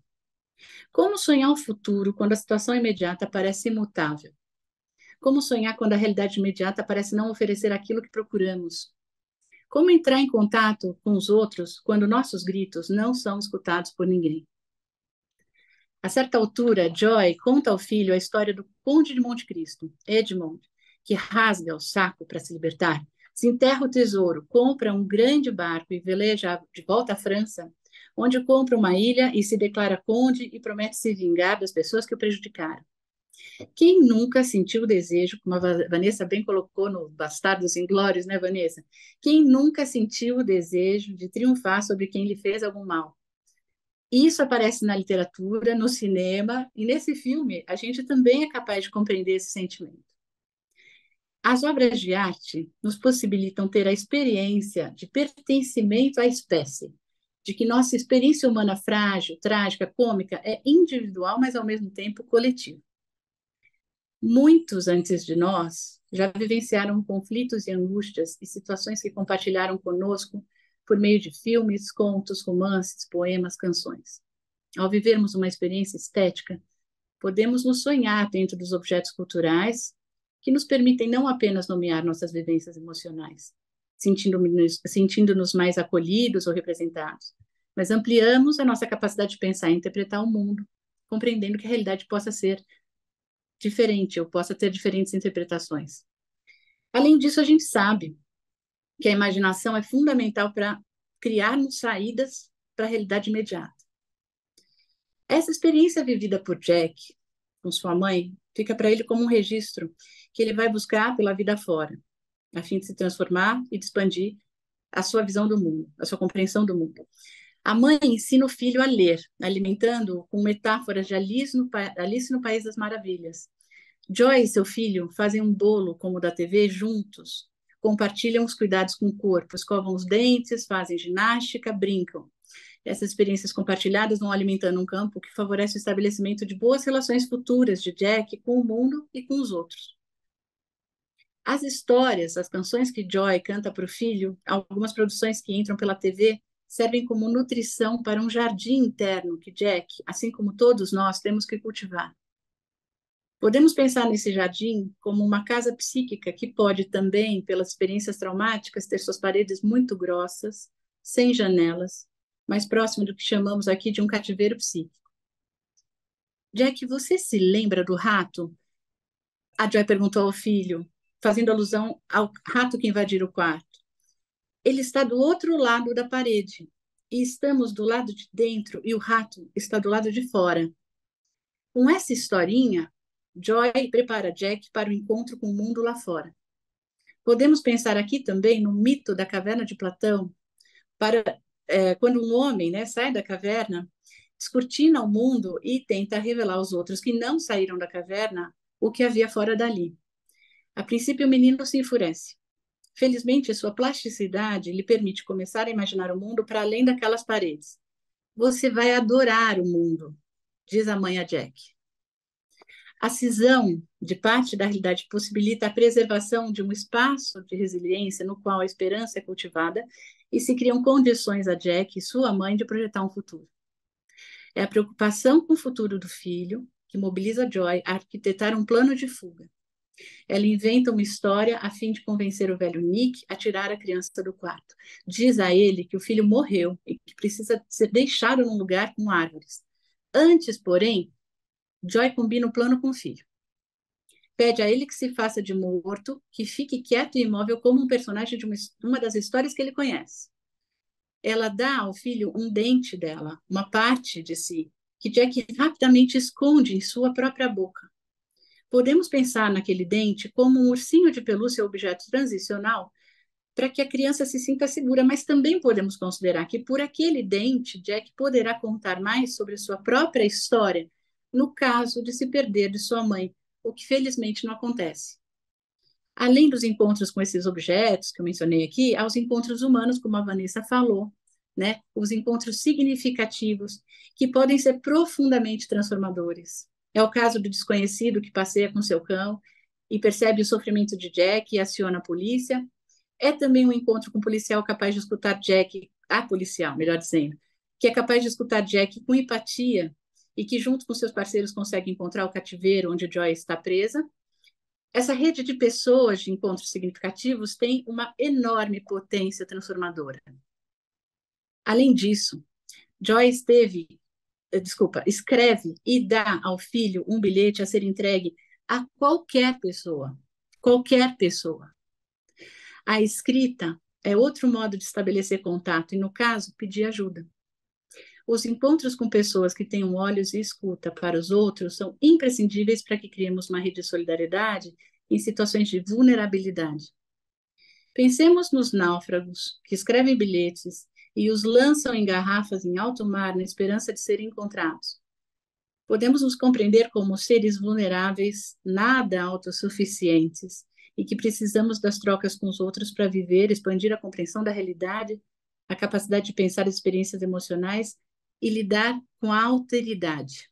Como sonhar o futuro quando a situação imediata parece imutável? Como sonhar quando a realidade imediata parece não oferecer aquilo que procuramos? Como entrar em contato com os outros quando nossos gritos não são escutados por ninguém? A certa altura, Joy conta ao filho a história do Conde de Monte Cristo, Edmond, que rasga o saco para se libertar, desenterra o tesouro, compra um grande barco e veleja de volta à França, onde compra uma ilha e se declara conde e promete se vingar das pessoas que o prejudicaram. Quem nunca sentiu o desejo, como a Vanessa bem colocou no Bastardos Inglórios, né, Vanessa? Quem nunca sentiu o desejo de triunfar sobre quem lhe fez algum mal? Isso aparece na literatura, no cinema, e nesse filme a gente também é capaz de compreender esse sentimento. As obras de arte nos possibilitam ter a experiência de pertencimento à espécie, de que nossa experiência humana frágil, trágica, cômica é individual, mas ao mesmo tempo coletiva. Muitos antes de nós já vivenciaram conflitos e angústias e situações que compartilharam conosco por meio de filmes, contos, romances, poemas, canções. Ao vivermos uma experiência estética, podemos nos sonhar dentro dos objetos culturais que nos permitem não apenas nomear nossas vivências emocionais, sentindo-nos mais acolhidos ou representados, mas ampliamos a nossa capacidade de pensar e interpretar o mundo, compreendendo que a realidade possa ser diferente ou possa ter diferentes interpretações. Além disso, a gente sabe que a imaginação é fundamental para criarmos saídas para a realidade imediata. Essa experiência vivida por Jack com sua mãe fica para ele como um registro que ele vai buscar pela vida fora, a fim de se transformar e de expandir a sua visão do mundo, a sua compreensão do mundo. A mãe ensina o filho a ler, alimentando-o com metáforas de Alice no País das Maravilhas. Joy e seu filho fazem um bolo como o da TV juntos, compartilham os cuidados com o corpo, escovam os dentes, fazem ginástica, brincam. Essas experiências compartilhadas vão alimentando um campo que favorece o estabelecimento de boas relações futuras de Jack com o mundo e com os outros. As histórias, as canções que Joy canta para o filho, algumas produções que entram pela TV, servem como nutrição para um jardim interno que Jack, assim como todos nós, temos que cultivar. Podemos pensar nesse jardim como uma casa psíquica que pode também, pelas experiências traumáticas, ter suas paredes muito grossas, sem janelas, mais próximo do que chamamos aqui de um cativeiro psíquico. Jack, você se lembra do rato? A Joy perguntou ao filho, fazendo alusão ao rato que invadiu o quarto. Ele está do outro lado da parede, e estamos do lado de dentro, e o rato está do lado de fora. Com essa historinha, Joy prepara Jack para o encontro com o mundo lá fora. Podemos pensar aqui também no mito da caverna de Platão, quando um homem, né, sai da caverna, descortina o mundo e tenta revelar aos outros que não saíram da caverna o que havia fora dali. A princípio, o menino se enfurece. Felizmente, sua plasticidade lhe permite começar a imaginar o mundo para além daquelas paredes. Você vai adorar o mundo, diz a mãe a Jack. A cisão de parte da realidade possibilita a preservação de um espaço de resiliência no qual a esperança é cultivada e se criam condições a Jack e sua mãe de projetar um futuro. É a preocupação com o futuro do filho que mobiliza Joy a arquitetar um plano de fuga. Ela inventa uma história a fim de convencer o velho Nick a tirar a criança do quarto. Diz a ele que o filho morreu e que precisa ser deixado num lugar com árvores. Antes, porém, Joy combina o plano com o filho. Pede a ele que se faça de morto, que fique quieto e imóvel como um personagem de uma das histórias que ele conhece. Ela dá ao filho um dente dela, uma parte de si, que Jack rapidamente esconde em sua própria boca. Podemos pensar naquele dente como um ursinho de pelúcia ou objeto transicional para que a criança se sinta segura, mas também podemos considerar que por aquele dente, Jack poderá contar mais sobre a sua própria história no caso de se perder de sua mãe, o que felizmente não acontece. Além dos encontros com esses objetos que eu mencionei aqui, há os encontros humanos, como a Vanessa falou, né? Os encontros significativos, que podem ser profundamente transformadores. É o caso do desconhecido que passeia com seu cão e percebe o sofrimento de Jack e aciona a polícia. É também um encontro com um policial capaz de escutar Jack, a policial, melhor dizendo, que é capaz de escutar Jack com empatia e que, junto com seus parceiros, consegue encontrar o cativeiro onde Joy está presa. Essa rede de pessoas de encontros significativos tem uma enorme potência transformadora. Além disso, Joy escreve e dá ao filho um bilhete a ser entregue a qualquer pessoa. Qualquer pessoa. A escrita é outro modo de estabelecer contato e, no caso, pedir ajuda. Os encontros com pessoas que tenham olhos e escuta para os outros são imprescindíveis para que criemos uma rede de solidariedade em situações de vulnerabilidade. Pensemos nos náufragos que escrevem bilhetes e os lançam em garrafas em alto mar na esperança de serem encontrados. Podemos nos compreender como seres vulneráveis, nada autossuficientes, e que precisamos das trocas com os outros para viver, expandir a compreensão da realidade, a capacidade de pensar experiências emocionais e lidar com a alteridade.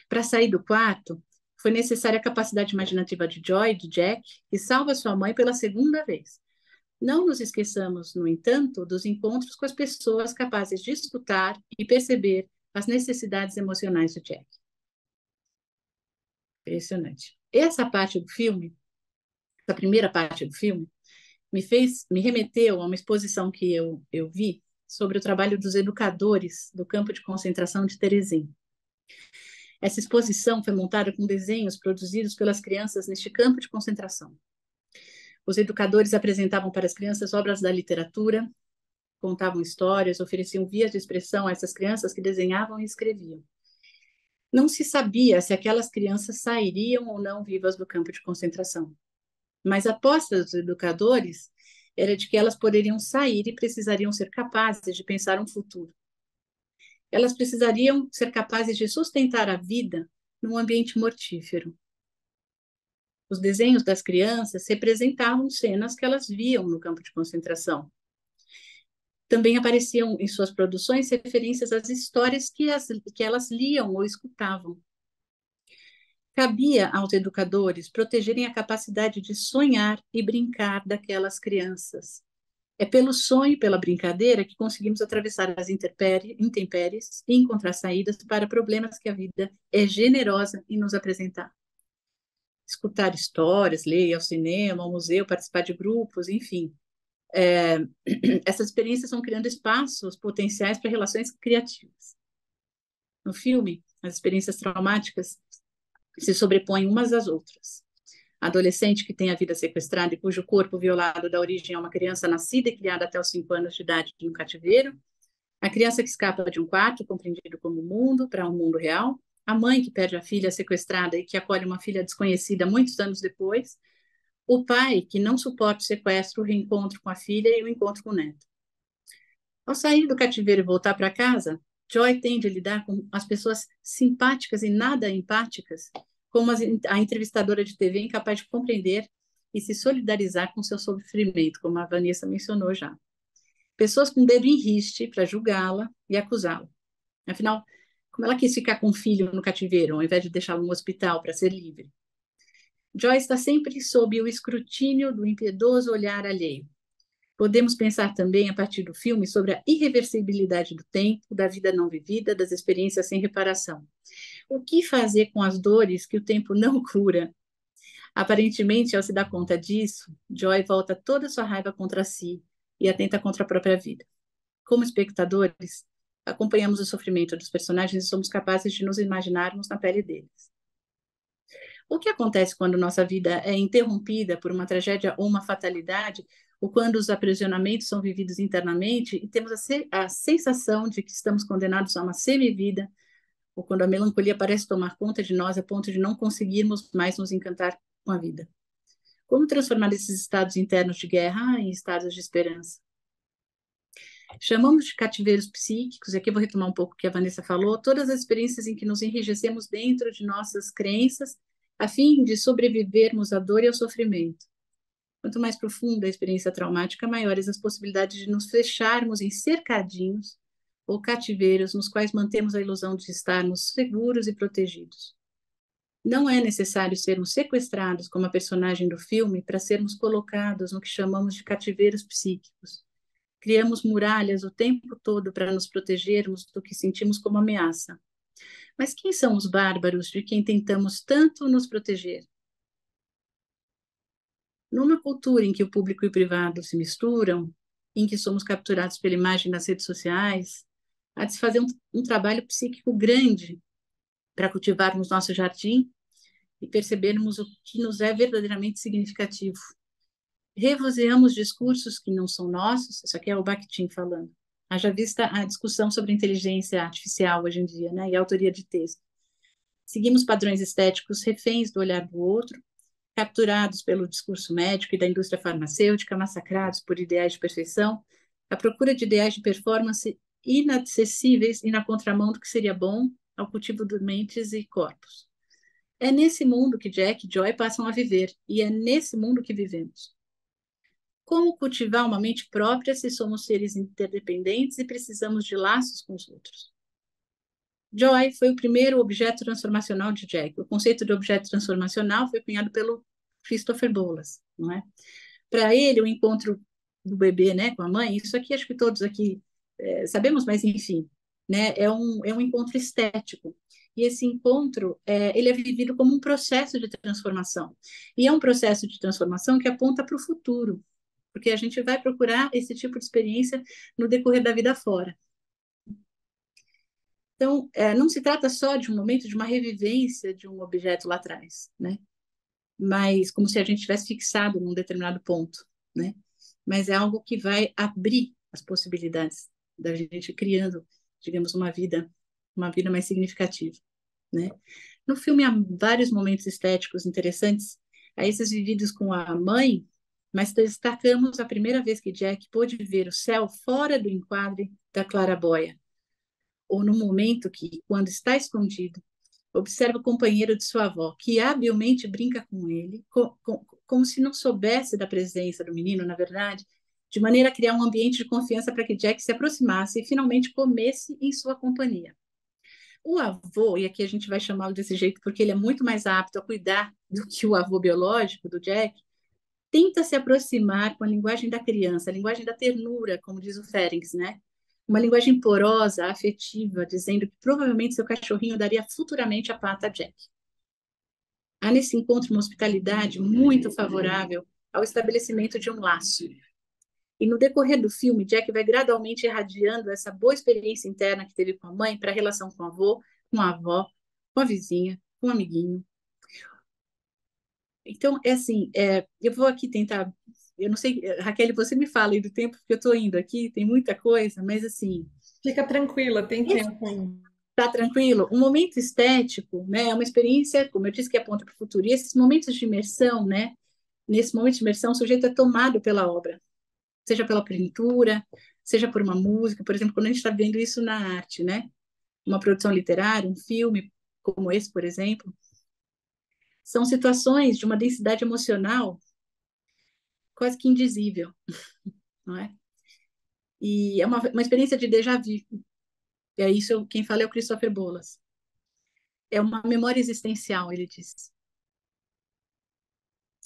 Para sair do quarto, foi necessária a capacidade imaginativa de Joy, de Jack, que salva sua mãe pela segunda vez. Não nos esqueçamos, no entanto, dos encontros com as pessoas capazes de escutar e perceber as necessidades emocionais do Jack. Impressionante. Essa parte do filme, essa primeira parte do filme, me remeteu a uma exposição que eu vi sobre o trabalho dos educadores do campo de concentração de Terezin. Essa exposição foi montada com desenhos produzidos pelas crianças neste campo de concentração. Os educadores apresentavam para as crianças obras da literatura, contavam histórias, ofereciam vias de expressão a essas crianças que desenhavam e escreviam. Não se sabia se aquelas crianças sairiam ou não vivas do campo de concentração, mas a aposta dos educadores era de que elas poderiam sair e precisariam ser capazes de pensar um futuro. Elas precisariam ser capazes de sustentar a vida num ambiente mortífero. Os desenhos das crianças representavam cenas que elas viam no campo de concentração. Também apareciam em suas produções referências às histórias que elas liam ou escutavam. Cabia aos educadores protegerem a capacidade de sonhar e brincar daquelas crianças. É pelo sonho e pela brincadeira que conseguimos atravessar as intempéries e encontrar saídas para problemas que a vida é generosa em nos apresentar. Escutar histórias, ler, ir ao cinema, ao museu, participar de grupos, enfim. Essas experiências vão criando espaços potenciais para relações criativas. No filme, as experiências traumáticas se sobrepõem umas às outras. A adolescente que tem a vida sequestrada e cujo corpo violado dá origem a uma criança nascida e criada até os 5 anos de idade em um cativeiro. A criança que escapa de um quarto, compreendido como mundo, para um mundo real. A mãe que perde a filha sequestrada e que acolhe uma filha desconhecida muitos anos depois. O pai que não suporta o sequestro, o reencontro com a filha e o encontro com o neto. Ao sair do cativeiro e voltar para casa, Joy tende a lidar com as pessoas simpáticas e nada empáticas, como a entrevistadora de TV incapaz de compreender e se solidarizar com seu sofrimento, como a Vanessa mencionou já. Pessoas com o dedo em riste para julgá-la e acusá-la. Afinal, como ela quis ficar com o filho no cativeiro, ao invés de deixá-lo no hospital para ser livre? Joy está sempre sob o escrutínio do impiedoso olhar alheio. Podemos pensar também, a partir do filme, sobre a irreversibilidade do tempo, da vida não vivida, das experiências sem reparação. O que fazer com as dores que o tempo não cura? Aparentemente, ao se dar conta disso, Joy volta toda a sua raiva contra si e atenta contra a própria vida. Como espectadores, acompanhamos o sofrimento dos personagens e somos capazes de nos imaginarmos na pele deles. O que acontece quando nossa vida é interrompida por uma tragédia ou uma fatalidade, ou quando os aprisionamentos são vividos internamente e temos a sensação de que estamos condenados a uma semivida, ou quando a melancolia parece tomar conta de nós a ponto de não conseguirmos mais nos encantar com a vida. Como transformar esses estados internos de guerra em estados de esperança? Chamamos de cativeiros psíquicos, e aqui eu vou retomar um pouco o que a Vanessa falou, todas as experiências em que nos enrijecemos dentro de nossas crenças, a fim de sobrevivermos à dor e ao sofrimento. Quanto mais profunda a experiência traumática, maiores as possibilidades de nos fecharmos em cercadinhos ou cativeiros nos quais mantemos a ilusão de estarmos seguros e protegidos. Não é necessário sermos sequestrados como a personagem do filme para sermos colocados no que chamamos de cativeiros psíquicos. Criamos muralhas o tempo todo para nos protegermos do que sentimos como ameaça. Mas quem são os bárbaros de quem tentamos tanto nos proteger? Numa cultura em que o público e o privado se misturam, em que somos capturados pela imagem nas redes sociais, há de se fazer um trabalho psíquico grande para cultivarmos nosso jardim e percebermos o que nos é verdadeiramente significativo. Revozeamos discursos que não são nossos, isso aqui é o Bakhtin falando. Haja vista a discussão sobre inteligência artificial hoje em dia, né, e autoria de texto. Seguimos padrões estéticos reféns do olhar do outro, capturados pelo discurso médico e da indústria farmacêutica, massacrados por ideais de perfeição, à procura de ideais de performance inacessíveis e na contramão do que seria bom ao cultivo de mentes e corpos. É nesse mundo que Jack e Joy passam a viver, e é nesse mundo que vivemos. Como cultivar uma mente própria se somos seres interdependentes e precisamos de laços com os outros? Joy foi o primeiro objeto transformacional de Jack. O conceito de objeto transformacional foi cunhado pelo Christopher Bolas, não é? Para ele, o encontro do bebê, né, com a mãe, isso aqui acho que todos aqui sabemos, mas enfim, né, é um encontro estético. E esse encontro, ele é vivido como um processo de transformação. E é um processo de transformação que aponta para o futuro, porque a gente vai procurar esse tipo de experiência no decorrer da vida fora. Então, não se trata só de um momento de uma revivência de um objeto lá atrás, né? Mas como se a gente tivesse fixado num determinado ponto, né? Mas é algo que vai abrir as possibilidades da gente criando, digamos, uma vida mais significativa, né? No filme há vários momentos estéticos interessantes, a esses vividos com a mãe, mas destacamos a primeira vez que Jack pôde ver o céu fora do enquadre da claraboia, ou no momento que, quando está escondido, observa o companheiro de sua avó, que habilmente brinca com ele, como se não soubesse da presença do menino, na verdade, de maneira a criar um ambiente de confiança para que Jack se aproximasse e finalmente comesse em sua companhia. O avô, e aqui a gente vai chamá-lo desse jeito porque ele é muito mais apto a cuidar do que o avô biológico do Jack, tenta se aproximar com a linguagem da criança, a linguagem da ternura, como diz o Ferenc, né? Uma linguagem porosa, afetiva, dizendo que provavelmente seu cachorrinho daria futuramente a pata a Jack. Há nesse encontro uma hospitalidade muito favorável ao estabelecimento de um laço. E no decorrer do filme, Jack vai gradualmente irradiando essa boa experiência interna que teve com a mãe para a relação com o avô, com a avó, com a vizinha, com o amiguinho. Então, é assim, eu vou aqui tentar, eu não sei, Raquel, você me fala aí do tempo que eu estou indo aqui, tem muita coisa, mas assim, Fica tranquila, tem tempo ainda. tá tranquilo? Um momento estético, né, é uma experiência, como eu disse, que aponta para o futuro, e esses momentos de imersão, né, nesse momento de imersão, o sujeito é tomado pela obra, seja pela pintura, seja por uma música, por exemplo, quando a gente está vendo isso na arte, né, uma produção literária, um filme como esse, por exemplo, são situações de uma densidade emocional quase que indizível, não é? E é uma experiência de déjà vu. E é isso, quem fala é o Christopher Bolas. É uma memória existencial, ele diz.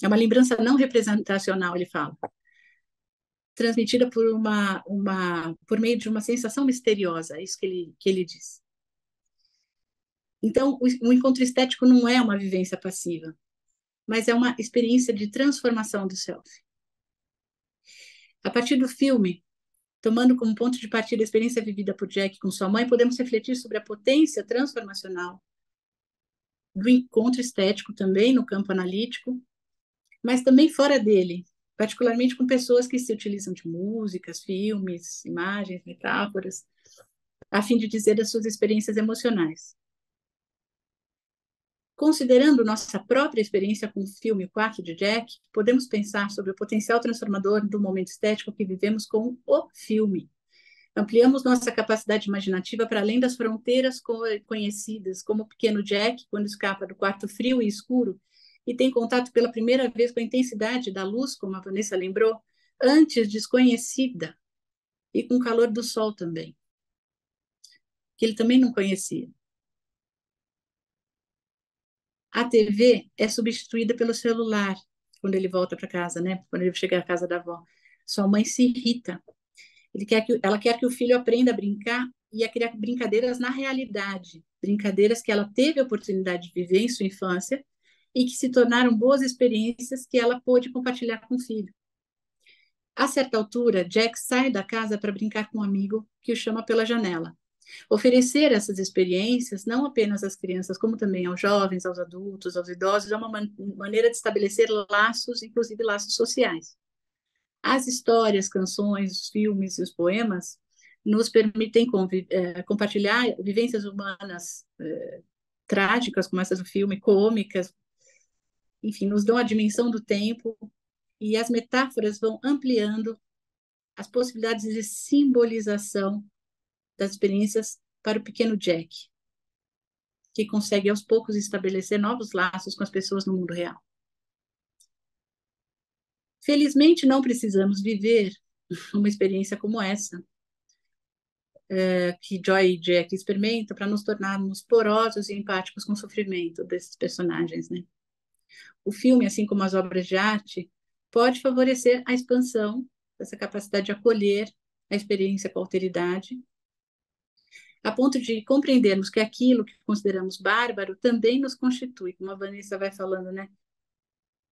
É uma lembrança não representacional, ele fala, transmitida por meio de uma sensação misteriosa, é isso que ele diz. Então, o encontro estético não é uma vivência passiva, mas é uma experiência de transformação do self. A partir do filme, tomando como ponto de partida a experiência vivida por Jack com sua mãe, podemos refletir sobre a potência transformacional do encontro estético também no campo analítico, mas também fora dele, particularmente com pessoas que se utilizam de músicas, filmes, imagens, metáforas, a fim de dizer das suas experiências emocionais. Considerando nossa própria experiência com o filme O Quarto de Jack, podemos pensar sobre o potencial transformador do momento estético que vivemos com o filme. Ampliamos nossa capacidade imaginativa para além das fronteiras conhecidas, como o pequeno Jack, quando escapa do quarto frio e escuro e tem contato pela primeira vez com a intensidade da luz, como a Vanessa lembrou, antes desconhecida, e com o calor do sol também, que ele também não conhecia. A TV é substituída pelo celular quando ele volta para casa, né? Quando ele chega à casa da avó. Sua mãe se irrita. Ela quer que o filho aprenda a brincar e a criar brincadeiras na realidade, brincadeiras que ela teve a oportunidade de viver em sua infância e que se tornaram boas experiências que ela pôde compartilhar com o filho. A certa altura, Jack sai da casa para brincar com um amigo que o chama pela janela. Oferecer essas experiências, não apenas às crianças, como também aos jovens, aos adultos, aos idosos, é uma maneira de estabelecer laços, inclusive laços sociais. As histórias, canções, os filmes e os poemas nos permitem compartilhar vivências humanas trágicas, como essas do filme, cômicas, enfim, nos dão a dimensão do tempo e as metáforas vão ampliando as possibilidades de simbolização das experiências para o pequeno Jack, que consegue aos poucos estabelecer novos laços com as pessoas no mundo real. Felizmente, não precisamos viver uma experiência como essa, que Joy e Jack experimentam para nos tornarmos porosos e empáticos com o sofrimento desses personagens, né? O filme, assim como as obras de arte, pode favorecer a expansão dessa capacidade de acolher a experiência com alteridade, a ponto de compreendermos que aquilo que consideramos bárbaro também nos constitui, como a Vanessa vai falando, né?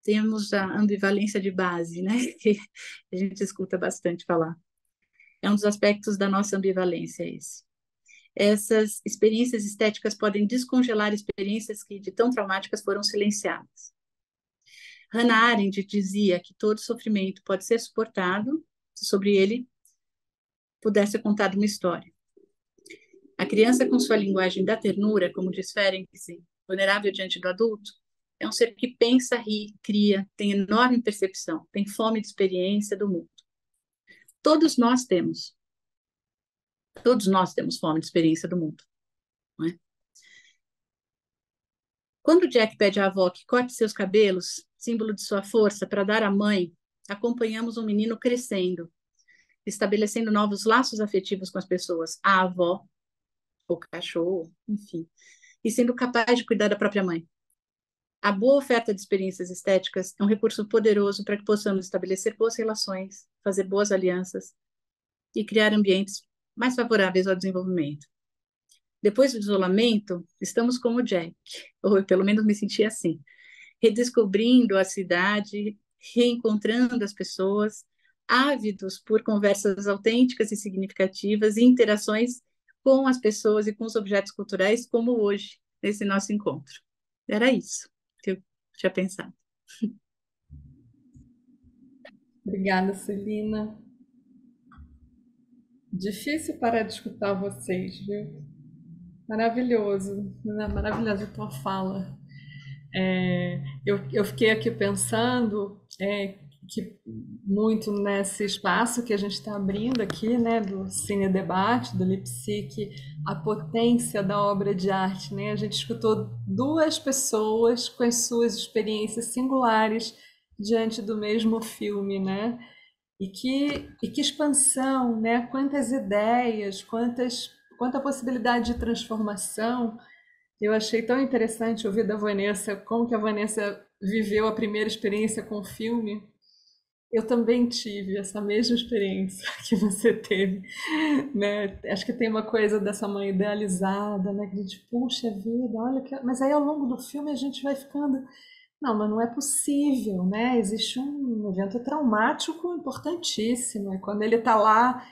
Temos a ambivalência de base, né? Que a gente escuta bastante falar. É um dos aspectos da nossa ambivalência esse. Essas experiências estéticas podem descongelar experiências que de tão traumáticas foram silenciadas. Hannah Arendt dizia que todo sofrimento pode ser suportado se sobre ele pudesse ser contada uma história. A criança, com sua linguagem da ternura, como diz Ferenczi, vulnerável diante do adulto, é um ser que pensa, ri, cria, tem enorme percepção, tem fome de experiência do mundo. Todos nós temos fome de experiência do mundo, não é? Quando Jack pede à avó que corte seus cabelos, símbolo de sua força, para dar à mãe, acompanhamos um menino crescendo, estabelecendo novos laços afetivos com as pessoas, a avó, o cachorro, enfim, e sendo capaz de cuidar da própria mãe. A boa oferta de experiências estéticas é um recurso poderoso para que possamos estabelecer boas relações, fazer boas alianças e criar ambientes mais favoráveis ao desenvolvimento. Depois do isolamento, estamos como o Jack, ou eu pelo menos me senti assim, redescobrindo a cidade, reencontrando as pessoas, ávidos por conversas autênticas e significativas e interações com as pessoas e com os objetos culturais, como hoje, nesse nosso encontro. Era isso que eu tinha pensado. Obrigada, Celina. Difícil parar de escutar vocês, viu? Maravilhoso, maravilhosa a tua fala. Eu fiquei aqui pensando que muito nesse espaço que a gente está abrindo aqui, né, do Cine Debate, do Lipsic, a potência da obra de arte, né? A gente escutou duas pessoas com as suas experiências singulares diante do mesmo filme, né? E que expansão, né? Quantas ideias, quanta possibilidade de transformação. Eu achei tão interessante ouvir da Vanessa como que a Vanessa viveu a primeira experiência com o filme. Eu também tive essa mesma experiência que você teve, né? Acho que tem uma coisa dessa mãe idealizada, né? Que a gente, puxa vida, olha que... Mas aí ao longo do filme a gente vai ficando... Não, mas não é possível, né? Existe um evento traumático importantíssimo. E quando ele está lá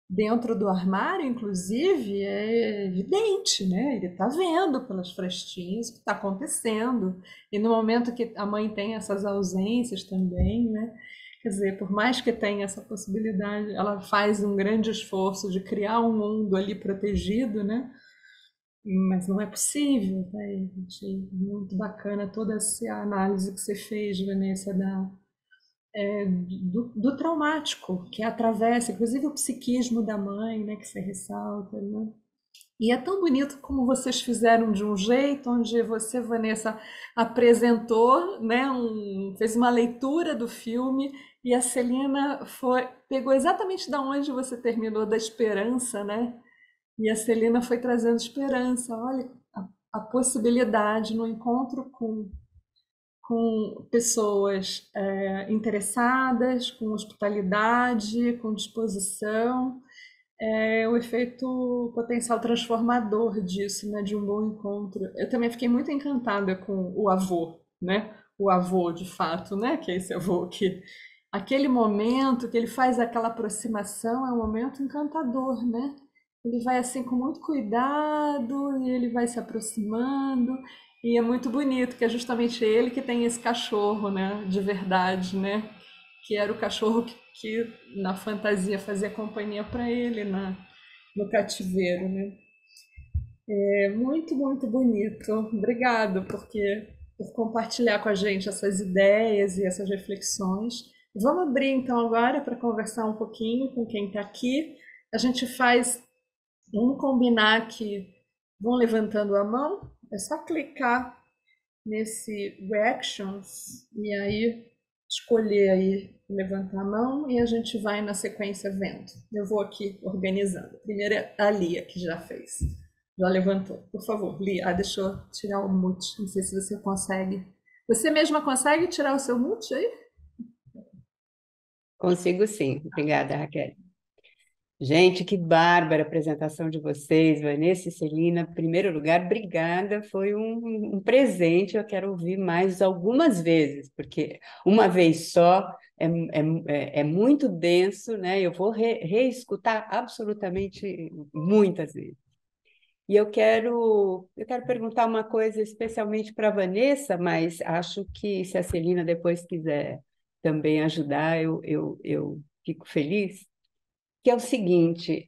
dentro do armário, inclusive, é evidente, né? Ele está vendo pelas frestinhas o que está acontecendo. E no momento que a mãe tem essas ausências também, né? Quer dizer, por mais que tenha essa possibilidade, ela faz um grande esforço de criar um mundo ali protegido, né? mas não é possível, né? Achei muito bacana toda essa análise que você fez, Vanessa, do traumático que atravessa, inclusive o psiquismo da mãe, né, que você ressalta, né? E é tão bonito como vocês fizeram de um jeito onde você, Vanessa, apresentou, né, fez uma leitura do filme e a Celina pegou exatamente da onde você terminou, da esperança, né? E a Celina foi trazendo esperança. Olha a possibilidade no encontro com pessoas interessadas, com hospitalidade, com disposição, o efeito potencial transformador disso, né, de um bom encontro. Eu também fiquei muito encantada com o avô, né? O avô, de fato, né? Que é esse avô que aquele momento que ele faz aquela aproximação é um momento encantador, né? Ele vai assim com muito cuidado e ele vai se aproximando e é muito bonito que é justamente ele que tem esse cachorro, né? De verdade, né? Que era o cachorro que na fantasia fazia companhia para ele no cativeiro, né? É muito, muito bonito. Obrigado por compartilhar com a gente essas ideias e essas reflexões. Vamos abrir então agora para conversar um pouquinho com quem está aqui. A gente vamos combinar que vão levantando a mão, é só clicar nesse Reactions e aí escolher aí levantar a mão e a gente vai na sequência vendo. Eu vou aqui organizando. Primeiro é a Lia, que já fez. Já levantou. Por favor, Lia. Deixa eu tirar o mute. Não sei se você consegue. Você mesma consegue tirar o seu mute aí? Consigo sim. Obrigada, Raquel. Gente, que bárbara a apresentação de vocês, Vanessa e Celina. Em primeiro lugar, obrigada. Foi um presente. Eu quero ouvir mais algumas vezes, porque uma vez só é muito denso, né? Eu vou reescutar absolutamente muitas vezes. E eu quero perguntar uma coisa especialmente para a Vanessa, mas acho que se a Celina depois quiser também ajudar, eu fico feliz, que é o seguinte,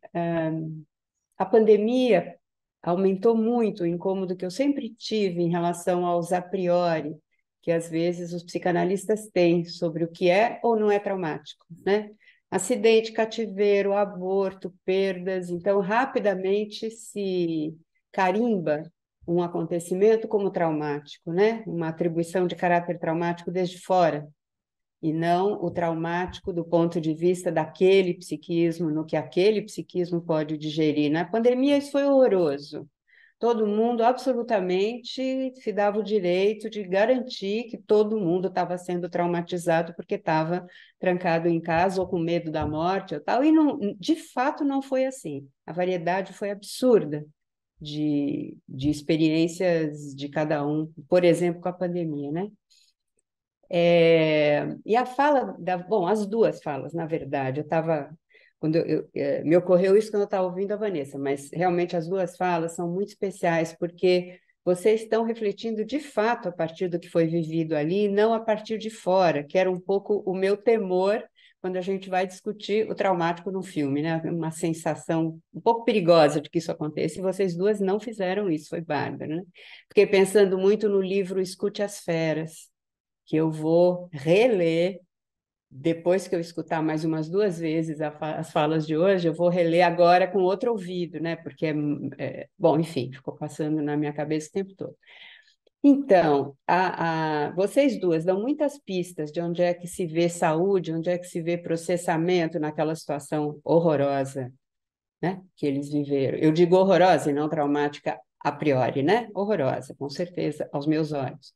a pandemia aumentou muito o incômodo que eu sempre tive em relação aos a priori, que às vezes os psicanalistas têm sobre o que é ou não é traumático, né? Acidente, cativeiro, aborto, perdas, então rapidamente se carimba um acontecimento como traumático, né? Uma atribuição de caráter traumático desde fora e não o traumático do ponto de vista daquele psiquismo, no que aquele psiquismo pode digerir. Na pandemia, isso foi horroroso. Todo mundo absolutamente se dava o direito de garantir que todo mundo estava sendo traumatizado porque estava trancado em casa ou com medo da morte ou tal, e não, de fato não foi assim. A variedade foi absurda de experiências de cada um, por exemplo, com a pandemia, né? E a fala bom, as duas falas, na verdade, me ocorreu isso quando eu estava ouvindo a Vanessa, mas realmente as duas falas são muito especiais porque vocês estão refletindo de fato a partir do que foi vivido ali, não a partir de fora, que era um pouco o meu temor quando a gente vai discutir o traumático no filme, né? Uma sensação um pouco perigosa de que isso aconteça, e vocês duas não fizeram isso, foi bárbaro, né? Fiquei pensando muito no livro Escute as Feras, que eu vou reler depois que eu escutar mais umas duas vezes as falas de hoje, eu vou reler agora com outro ouvido, né? Porque, bom, enfim, ficou passando na minha cabeça o tempo todo. Então, vocês duas dão muitas pistas de onde é que se vê saúde, onde é que se vê processamento naquela situação horrorosa, né? Que eles viveram. Eu digo horrorosa e não traumática a priori, né? Horrorosa, com certeza, aos meus olhos.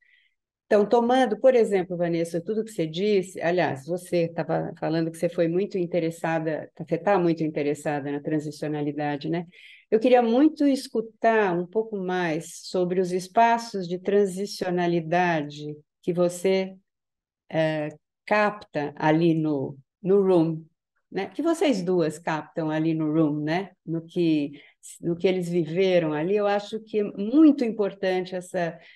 Então, tomando, por exemplo, Vanessa, tudo que você disse, aliás, você estava falando que você foi muito interessada, você está muito interessada na transicionalidade, né? Eu queria muito escutar um pouco mais sobre os espaços de transicionalidade que você capta ali no Room, né? Que vocês duas captam ali no Room, né? No que eles viveram ali, eu acho que é muito importante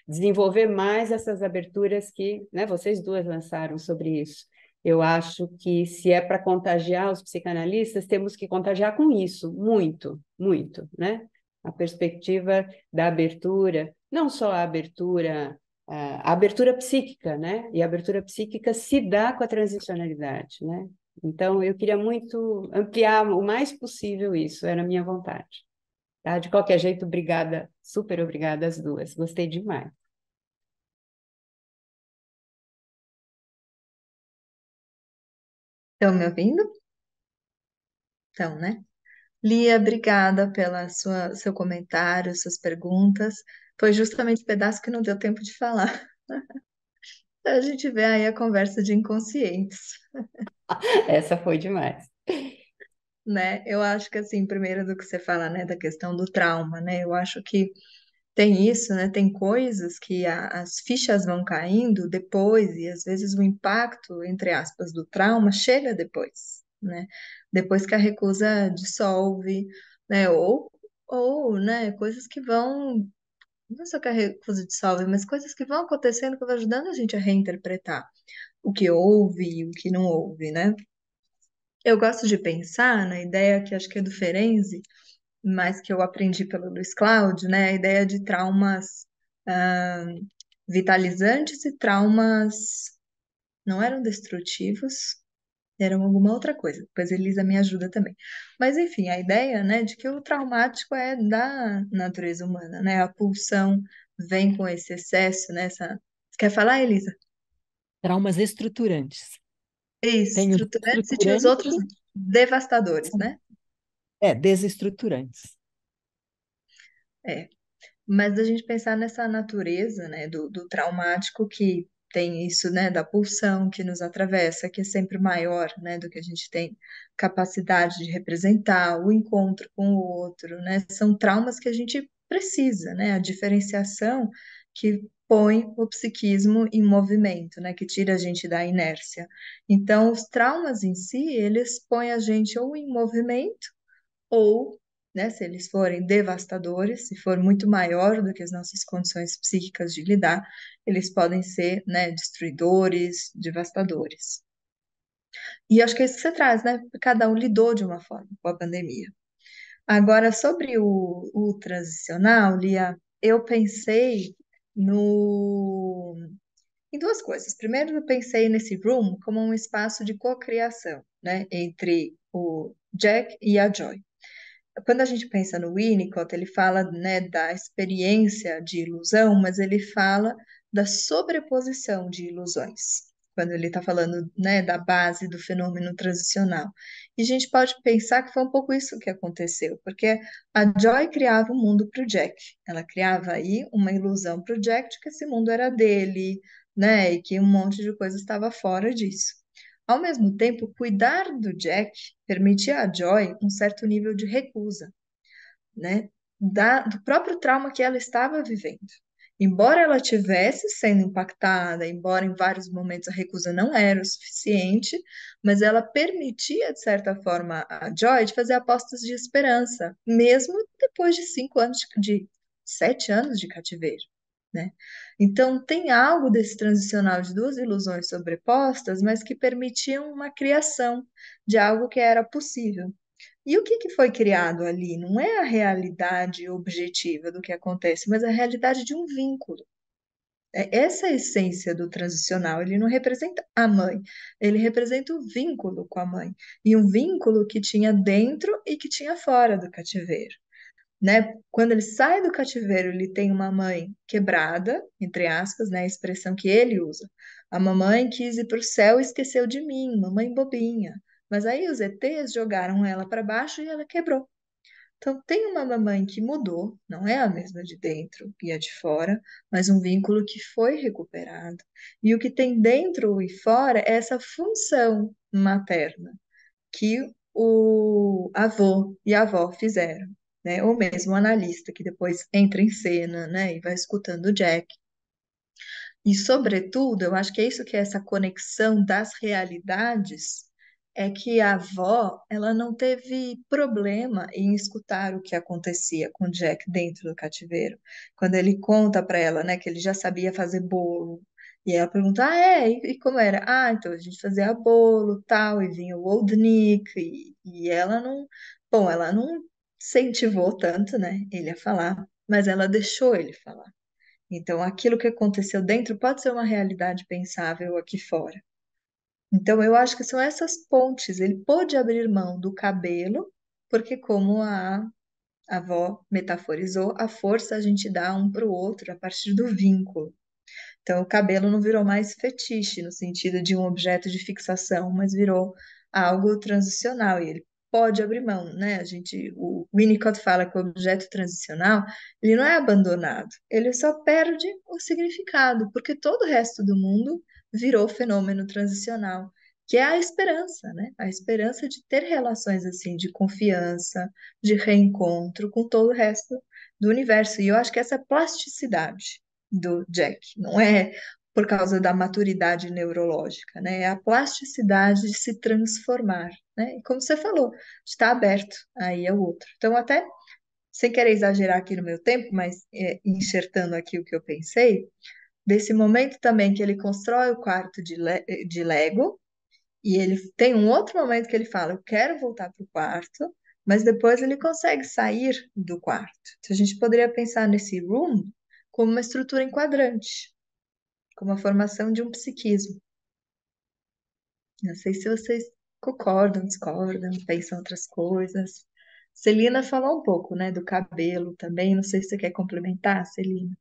desenvolver mais essas aberturas que, né, vocês duas lançaram sobre isso. Eu acho que se é para contagiar os psicanalistas, temos que contagiar com isso, muito, muito, né? A perspectiva da abertura, não só a abertura psíquica, né? E a abertura psíquica se dá com a transicionalidade, né? Então, eu queria muito ampliar o mais possível isso, era a minha vontade. Tá? De qualquer jeito, obrigada, super obrigada às duas, gostei demais. Estão me ouvindo? Então, né? Lia, obrigada pela seu comentário, suas perguntas. Foi justamente esse pedaço que não deu tempo de falar. A gente vê aí a conversa de inconscientes, Essa foi demais. né? Eu acho que assim, primeiro do que você fala, né, da questão do trauma, né? Eu acho que tem isso, né? Tem coisas que as fichas vão caindo depois e às vezes o impacto, entre aspas, do trauma chega depois, né? Depois que a recusa dissolve, né? Ou, né? Coisas que vão, não só que a recusa dissolve, mas coisas que vão acontecendo que vão ajudando a gente a reinterpretar o que houve e o que não houve, né? Eu gosto de pensar na ideia que acho que é do Ferenczi, mas que eu aprendi pelo Luiz Cláudio, né? A ideia de traumas ah, vitalizantes e traumas não eram destrutivos, eram alguma outra coisa. Depois a Elisa me ajuda também. Mas enfim, a ideia, né, de que o traumático é da natureza humana, né? A pulsão vem com esse excesso, né? Você quer falar, Elisa? Traumas estruturantes. Isso, Tem os estruturantes e tinha os estruturantes, outros devastadores, né? desestruturantes. É. Mas a gente pensar nessa natureza, né, do traumático que tem isso, né, da pulsão que nos atravessa, que é sempre maior, né, do que a gente tem capacidade de representar, o encontro com o outro, né, são traumas que a gente precisa, né, a diferenciação que põe o psiquismo em movimento, né, que tira a gente da inércia. Então, os traumas em si, eles põem a gente ou em movimento ou, né, se eles forem devastadores, se for muito maior do que as nossas condições psíquicas de lidar, eles podem ser, né, destruidores, devastadores. E acho que é isso que você traz, né? Cada um lidou de uma forma com a pandemia. Agora, sobre o transicional, Lia, eu pensei no, em duas coisas. Primeiro, eu pensei nesse room como um espaço de cocriação, né, entre o Jack e a Joy. Quando a gente pensa no Winnicott, ele fala, né, da experiência de ilusão, mas ele fala da sobreposição de ilusões, quando ele está falando, né, da base do fenômeno transicional. E a gente pode pensar que foi um pouco isso que aconteceu, porque a Joy criava um mundo para o Jack. Ela criava aí uma ilusão para o Jack de que esse mundo era dele, né, e que um monte de coisa estava fora disso. Ao mesmo tempo, cuidar do Jack permitia a Joy um certo nível de recusa, né, do próprio trauma que ela estava vivendo. Embora ela tivesse sendo impactada, embora em vários momentos a recusa não era o suficiente, mas ela permitia, de certa forma, a Joy de fazer apostas de esperança, mesmo depois de 5 anos, de 7 anos de cativeiro, né? Então, tem algo desse transicional de duas ilusões sobrepostas, mas que permitiam uma criação de algo que era possível. E o que que foi criado ali? Não é a realidade objetiva do que acontece, mas a realidade de um vínculo. É essa a essência do transicional. Ele não representa a mãe, ele representa o vínculo com a mãe. E um vínculo que tinha dentro e que tinha fora do cativeiro, né? Quando ele sai do cativeiro, ele tem uma mãe quebrada, entre aspas, né? A expressão que ele usa. A mamãe quis ir para o céu e esqueceu de mim, mamãe bobinha. Mas aí os ETs jogaram ela para baixo e ela quebrou. Então tem uma mamãe que mudou, não é a mesma de dentro e a de fora, mas um vínculo que foi recuperado. E o que tem dentro e fora é essa função materna que o avô e a avó fizeram, né? Ou mesmo o analista que depois entra em cena, né? E vai escutando o Jack. E, sobretudo, eu acho que é isso que é essa conexão das realidades, é que a avó, ela não teve problema em escutar o que acontecia com o Jack dentro do cativeiro. Quando ele conta para ela, né, que ele já sabia fazer bolo, e ela pergunta, e como era? Ah, então a gente fazia bolo, tal, e vinha o Old Nick, e ela não, bom, ela não incentivou tanto, né, ele a falar, mas ela deixou ele falar. Então, aquilo que aconteceu dentro pode ser uma realidade pensável aqui fora. Então, eu acho que são essas pontes. Ele pôde abrir mão do cabelo, porque, como a avó metaforizou, a força a gente dá um para o outro a partir do vínculo. Então, o cabelo não virou mais fetiche, no sentido de um objeto de fixação, mas virou algo transicional. E ele pode abrir mão, né? O Winnicott fala que o objeto transicional, ele não é abandonado, ele só perde o significado, porque todo o resto do mundo virou fenômeno transicional, que é a esperança, né? A esperança de ter relações assim, de confiança, de reencontro com todo o resto do universo. E eu acho que essa plasticidade do Jack. Não é por causa da maturidade neurológica, né? É a plasticidade de se transformar, né? E como você falou, está aberto aí é o outro. Então, até sem querer exagerar aqui no meu tempo, mas enxertando aqui o que eu pensei, desse momento também que ele constrói o quarto de Lego, e ele tem um outro momento que ele fala, eu quero voltar para o quarto, mas depois ele consegue sair do quarto. Então, a gente poderia pensar nesse room como uma estrutura enquadrante, como a formação de um psiquismo. Não sei se vocês concordam, discordam, pensam outras coisas. Celina falou um pouco, né, do cabelo também. Não sei se você quer complementar, Celina.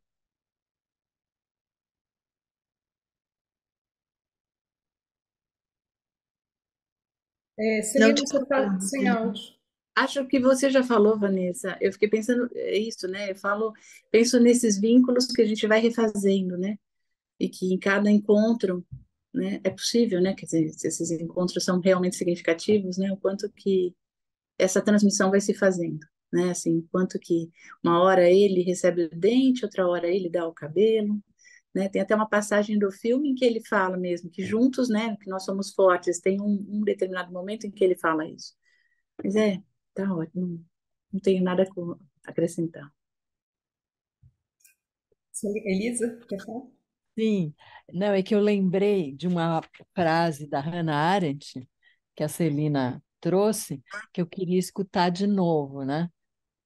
Não Celina, te você está ouvindo, sem Celina. áudio. Acho que você já falou, Vanessa. Eu fiquei pensando, é isso, né? Penso nesses vínculos que a gente vai refazendo, né? E que em cada encontro, né, é possível, né? Quer dizer, se esses encontros são realmente significativos, né? O quanto que essa transmissão vai se fazendo, né? Assim, o quanto que uma hora ele recebe o dente, outra hora ele dá o cabelo, né? Tem até uma passagem do filme em que ele fala mesmo que juntos, né? Que nós somos fortes. Tem um determinado momento em que ele fala isso. Mas tá ótimo. Não tenho nada a acrescentar. Elisa, quer falar? Sim, não, é que eu lembrei de uma frase da Hannah Arendt, que a Celina trouxe, que eu queria escutar de novo, né?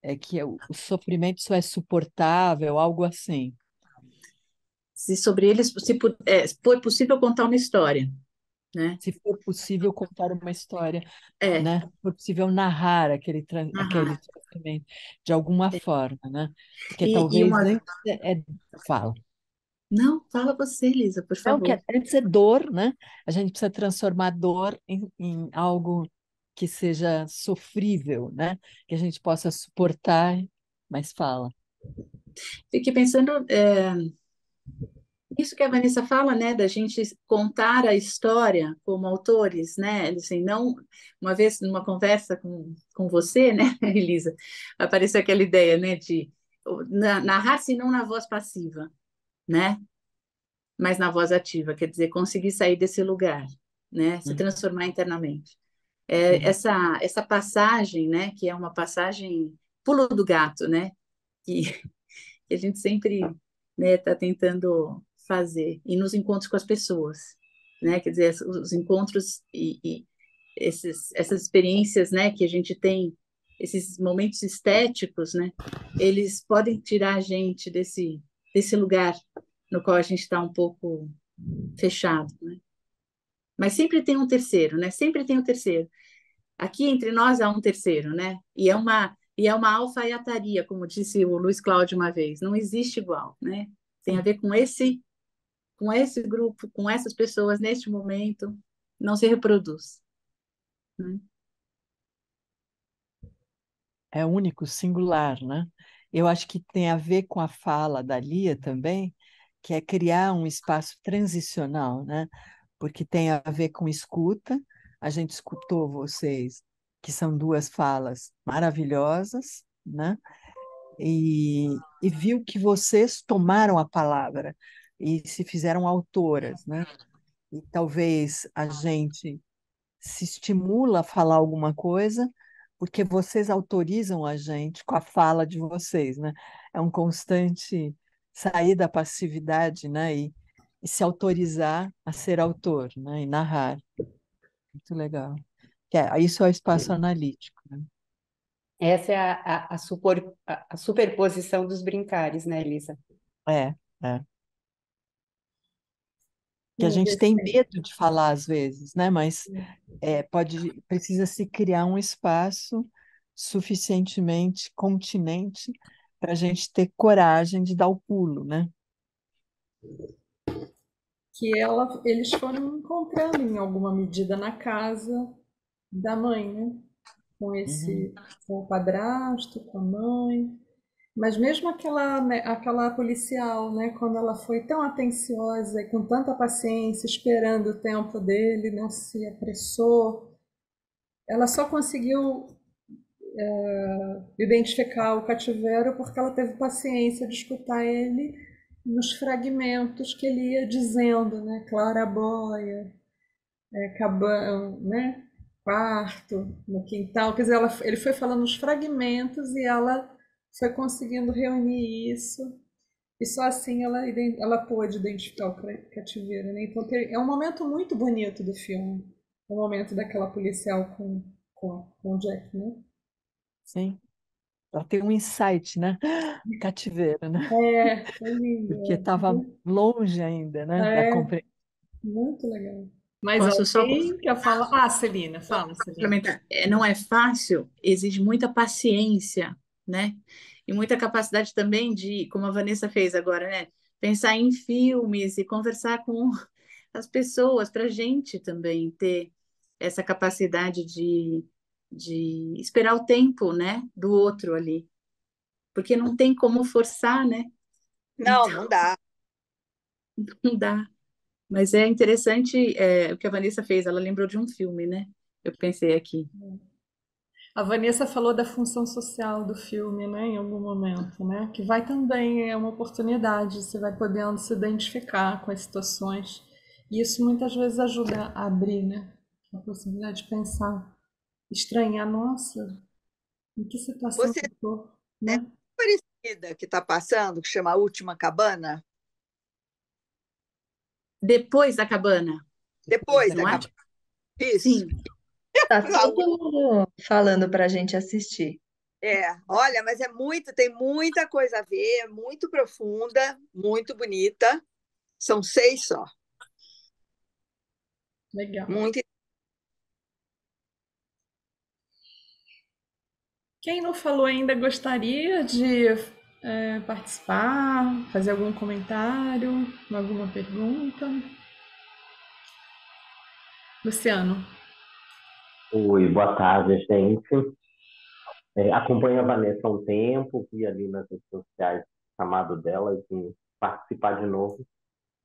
É que o sofrimento só é suportável, algo assim. Se sobre eles foi possível contar uma história, né? Se for possível contar uma história, É, né? Se for possível narrar aquele aham. sofrimento de alguma forma, né? Porque E talvez uma. antes fala. Não, fala você, Lisa, por Não, que favor. antes é dor, né? A gente precisa transformar dor em algo que seja sofrível, né? Que a gente possa suportar, mas fala. Fiquei pensando, isso que a Vanessa fala, né, da gente contar a história como autores, né, assim, não, uma vez numa conversa com você, né, Elisa, apareceu aquela ideia, né, de narrar-se não na voz passiva, né, mas na voz ativa, quer dizer, conseguir sair desse lugar, né, se Uhum, transformar internamente. uhum. Essa passagem, né, que é uma passagem pulo do gato, né, que que a gente sempre, né, está tentando fazer e nos encontros com as pessoas, né? Quer dizer, os encontros e essas experiências, né, que a gente tem, esses momentos estéticos, né? Eles podem tirar a gente desse lugar no qual a gente está um pouco fechado, né? Mas sempre tem um terceiro, né? Sempre tem um terceiro. Aqui entre nós há um terceiro, né? E é uma alfaiataria, como disse o Luiz Cláudio uma vez. Não existe igual, né? Tem a ver com esse grupo, com essas pessoas neste momento, não se reproduz, né? É único, singular, né? Eu acho que tem a ver com a fala da Lia também, que é criar um espaço transicional, né? Porque tem a ver com escuta. A gente escutou vocês, que são duas falas maravilhosas, né? E viu que vocês tomaram a palavra e se fizeram autoras, né? E talvez a gente se estimula a falar alguma coisa porque vocês autorizam a gente com a fala de vocês, né? É um constante sair da passividade, né? E se autorizar a ser autor, né? E narrar. Muito legal. Isso é o espaço analítico, né? Essa é a superposição dos brincares, né, Elisa? É, é. Que a Vamos gente ver tem se medo de falar às vezes, né? Mas precisa se criar um espaço suficientemente continente para a gente ter coragem de dar o pulo, né? eles foram encontrando em alguma medida na casa da mãe, né? Com Uhum, com o padrasto, com a mãe. Mas mesmo aquela policial, né, quando ela foi tão atenciosa e com tanta paciência, esperando o tempo dele, não se apressou, ela só conseguiu identificar o cativeiro porque ela teve paciência de escutar ele nos fragmentos que ele ia dizendo, né, claraboia, cabana, né, quarto, no quintal, quer dizer, ele foi falando os fragmentos e ela foi conseguindo reunir isso. E só assim ela pôde identificar o cativeiro, né? Então é um momento muito bonito do filme, o momento daquela policial com o Jack, né? sim. Ela tem um insight, né? Cativeiro, né? Foi lindo. Porque estava longe ainda, né? Da É, compreensão. muito legal. Mas Posso só alguém quer falar? Ah, Celina, fala, Celina. complementar? Não é fácil, exige muita paciência, né? E muita capacidade também de, como a Vanessa fez agora, né? Pensar em filmes e conversar com as pessoas, para a gente também ter essa capacidade de esperar o tempo, né? Do outro ali. Porque não tem como forçar, né? Não, Então, não dá. não dá. Mas é interessante o que a Vanessa fez, ela lembrou de um filme, né? Eu pensei aqui. A Vanessa falou da função social do filme, né, em algum momento, né? Que vai também, é uma oportunidade, você vai podendo se identificar com as situações. E isso muitas vezes ajuda a abrir, né? A possibilidade de pensar, estranhar, nossa, em que situação Você eu tô, é né? parecida que está passando, que chama A Última Cabana? Depois da cabana, Depois não da é? cabana. Isso. Sim. A Tá ú- todo mundo falando para a gente assistir. olha, mas tem muita coisa a ver, é muito profunda, muito bonita. São 6 só. Legal. Muito. Quem não falou ainda gostaria de participar, fazer algum comentário, alguma pergunta? Luciano. Oi, boa tarde, gente. Acompanho a Vanessa há um tempo, vi ali nas redes sociais o chamado dela de participar de novo.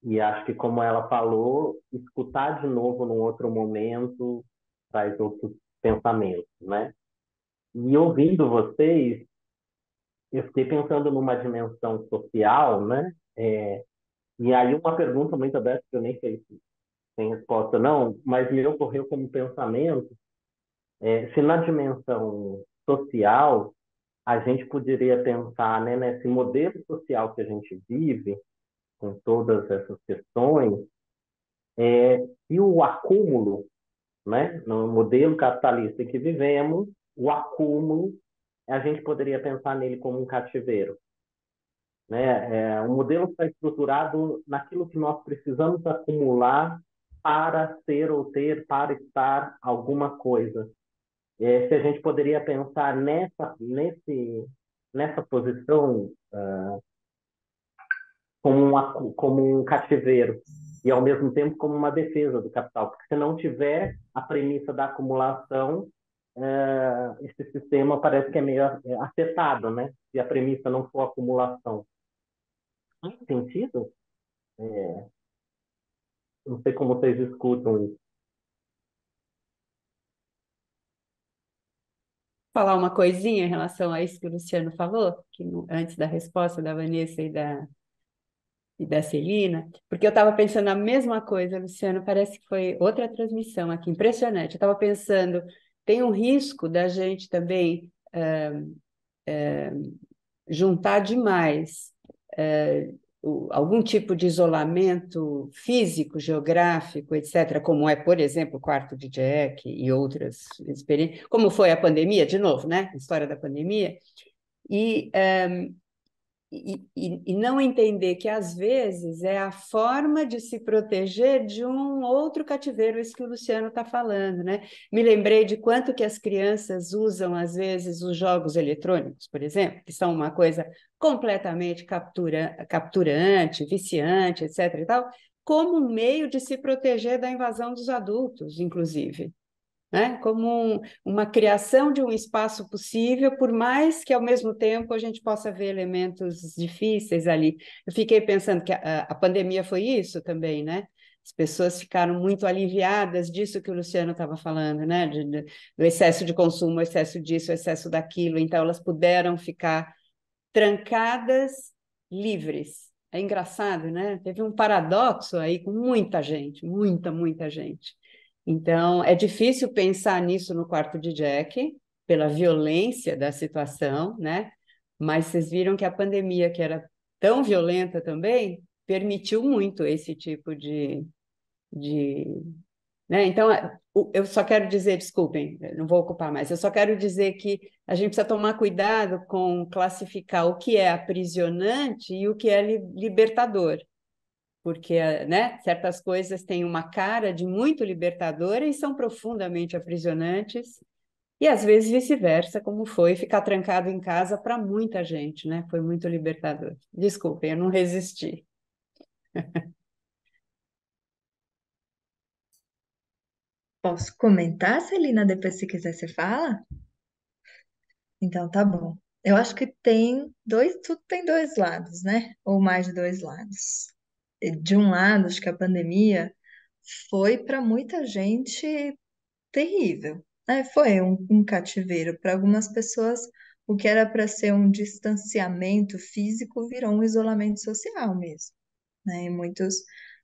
E acho que, como ela falou, escutar de novo num outro momento traz outros pensamentos, né? E ouvindo vocês, eu fiquei pensando numa dimensão social, né? E aí uma pergunta muito aberta que eu nem sei se tem resposta não, mas me ocorreu como pensamento, se na dimensão social a gente poderia pensar, né, nesse modelo social que a gente vive, com todas essas questões, e o acúmulo, né, no modelo capitalista que vivemos, o acúmulo, a gente poderia pensar nele como um cativeiro. Né? O modelo está estruturado naquilo que nós precisamos acumular para ser ou ter, para estar alguma coisa. Se a gente poderia pensar nessa posição como um cativeiro e, ao mesmo tempo, como uma defesa do capital. Porque se não tiver a premissa da acumulação, esse sistema parece que é meio afetado, né? Se a premissa não for acumulação. Faz sentido? Não sei como vocês escutam isso. Falar uma coisinha em relação a isso que o Luciano falou, antes da resposta da Vanessa e da Celina, porque eu estava pensando a mesma coisa, Luciano, parece que foi outra transmissão aqui, impressionante. Eu estava pensando, tem um risco da gente também juntar demais algum tipo de isolamento físico, geográfico, etc., como é, por exemplo, o quarto de Jack e outras experiências, como foi a pandemia, de novo, né? A história da pandemia, e, e não entender que, às vezes, é a forma de se proteger de um outro cativeiro, isso que o Luciano está falando, né? Me lembrei de quanto que as crianças usam, às vezes, os jogos eletrônicos, por exemplo, que são uma coisa completamente capturante, viciante, etc. e tal, como um meio de se proteger da invasão dos adultos, inclusive, né? Como uma criação de um espaço possível, por mais que ao mesmo tempo a gente possa ver elementos difíceis ali. Eu fiquei pensando que a pandemia foi isso também, né? As pessoas ficaram muito aliviadas disso que o Luciano estava falando, né? Do excesso de consumo, o excesso disso, o excesso daquilo. Então, elas puderam ficar trancadas, livres. É engraçado, né? Teve um paradoxo aí com muita gente, muita gente. Então, é difícil pensar nisso no quarto de Jack, pela violência da situação, né? Mas vocês viram que a pandemia, que era tão violenta também, permitiu muito esse tipo de né? Então, eu só quero dizer, desculpem, eu não vou ocupar mais, eu só quero dizer que a gente precisa tomar cuidado com classificar o que é aprisionante e o que é libertador, porque, né, certas coisas têm uma cara de muito libertadora e são profundamente aprisionantes, e às vezes vice-versa, como foi ficar trancado em casa para muita gente, né? Foi muito libertador. Desculpem, eu não resisti. Posso comentar, Celina? Depois, se quiser, você fala? Então, tá bom. Eu acho que tem dois, tudo tem dois lados, né? Ou mais de dois lados. De um lado, acho que a pandemia foi para muita gente terrível, né? Foi um cativeiro. Para algumas pessoas, o que era para ser um distanciamento físico virou um isolamento social mesmo, né? E muitos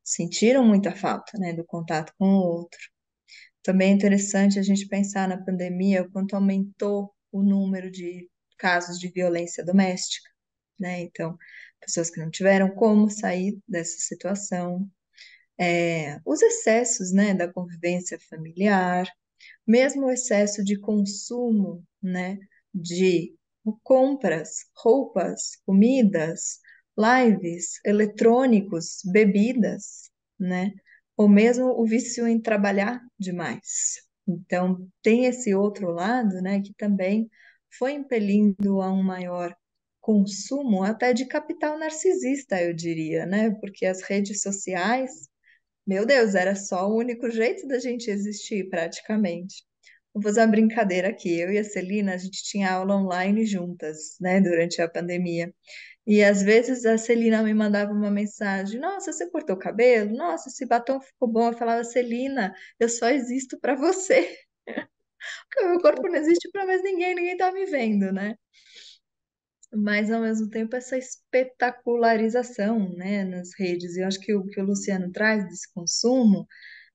sentiram muita falta, né, do contato com o outro. Também é interessante a gente pensar na pandemia, o quanto aumentou o número de casos de violência doméstica, né? Então, pessoas que não tiveram como sair dessa situação, os excessos, né, da convivência familiar, mesmo o excesso de consumo, né, de compras, roupas, comidas, lives, eletrônicos, bebidas, né, ou mesmo o vício em trabalhar demais. Então, tem esse outro lado, né, que também foi impelindo a um maior consumo até de capital narcisista, eu diria, né, porque as redes sociais, meu Deus, era só o único jeito da gente existir, praticamente. Vou fazer uma brincadeira aqui. Eu e a Celina, a gente tinha aula online juntas, né, durante a pandemia. E às vezes a Celina me mandava uma mensagem: Nossa, você cortou o cabelo? Nossa, esse batom ficou bom. Eu falava: Celina, eu só existo para você. Porque o meu corpo não existe para mais ninguém, ninguém tá me vendo, né? Mas ao mesmo tempo essa espetacularização, né, nas redes. E eu acho que o que o Luciano traz desse consumo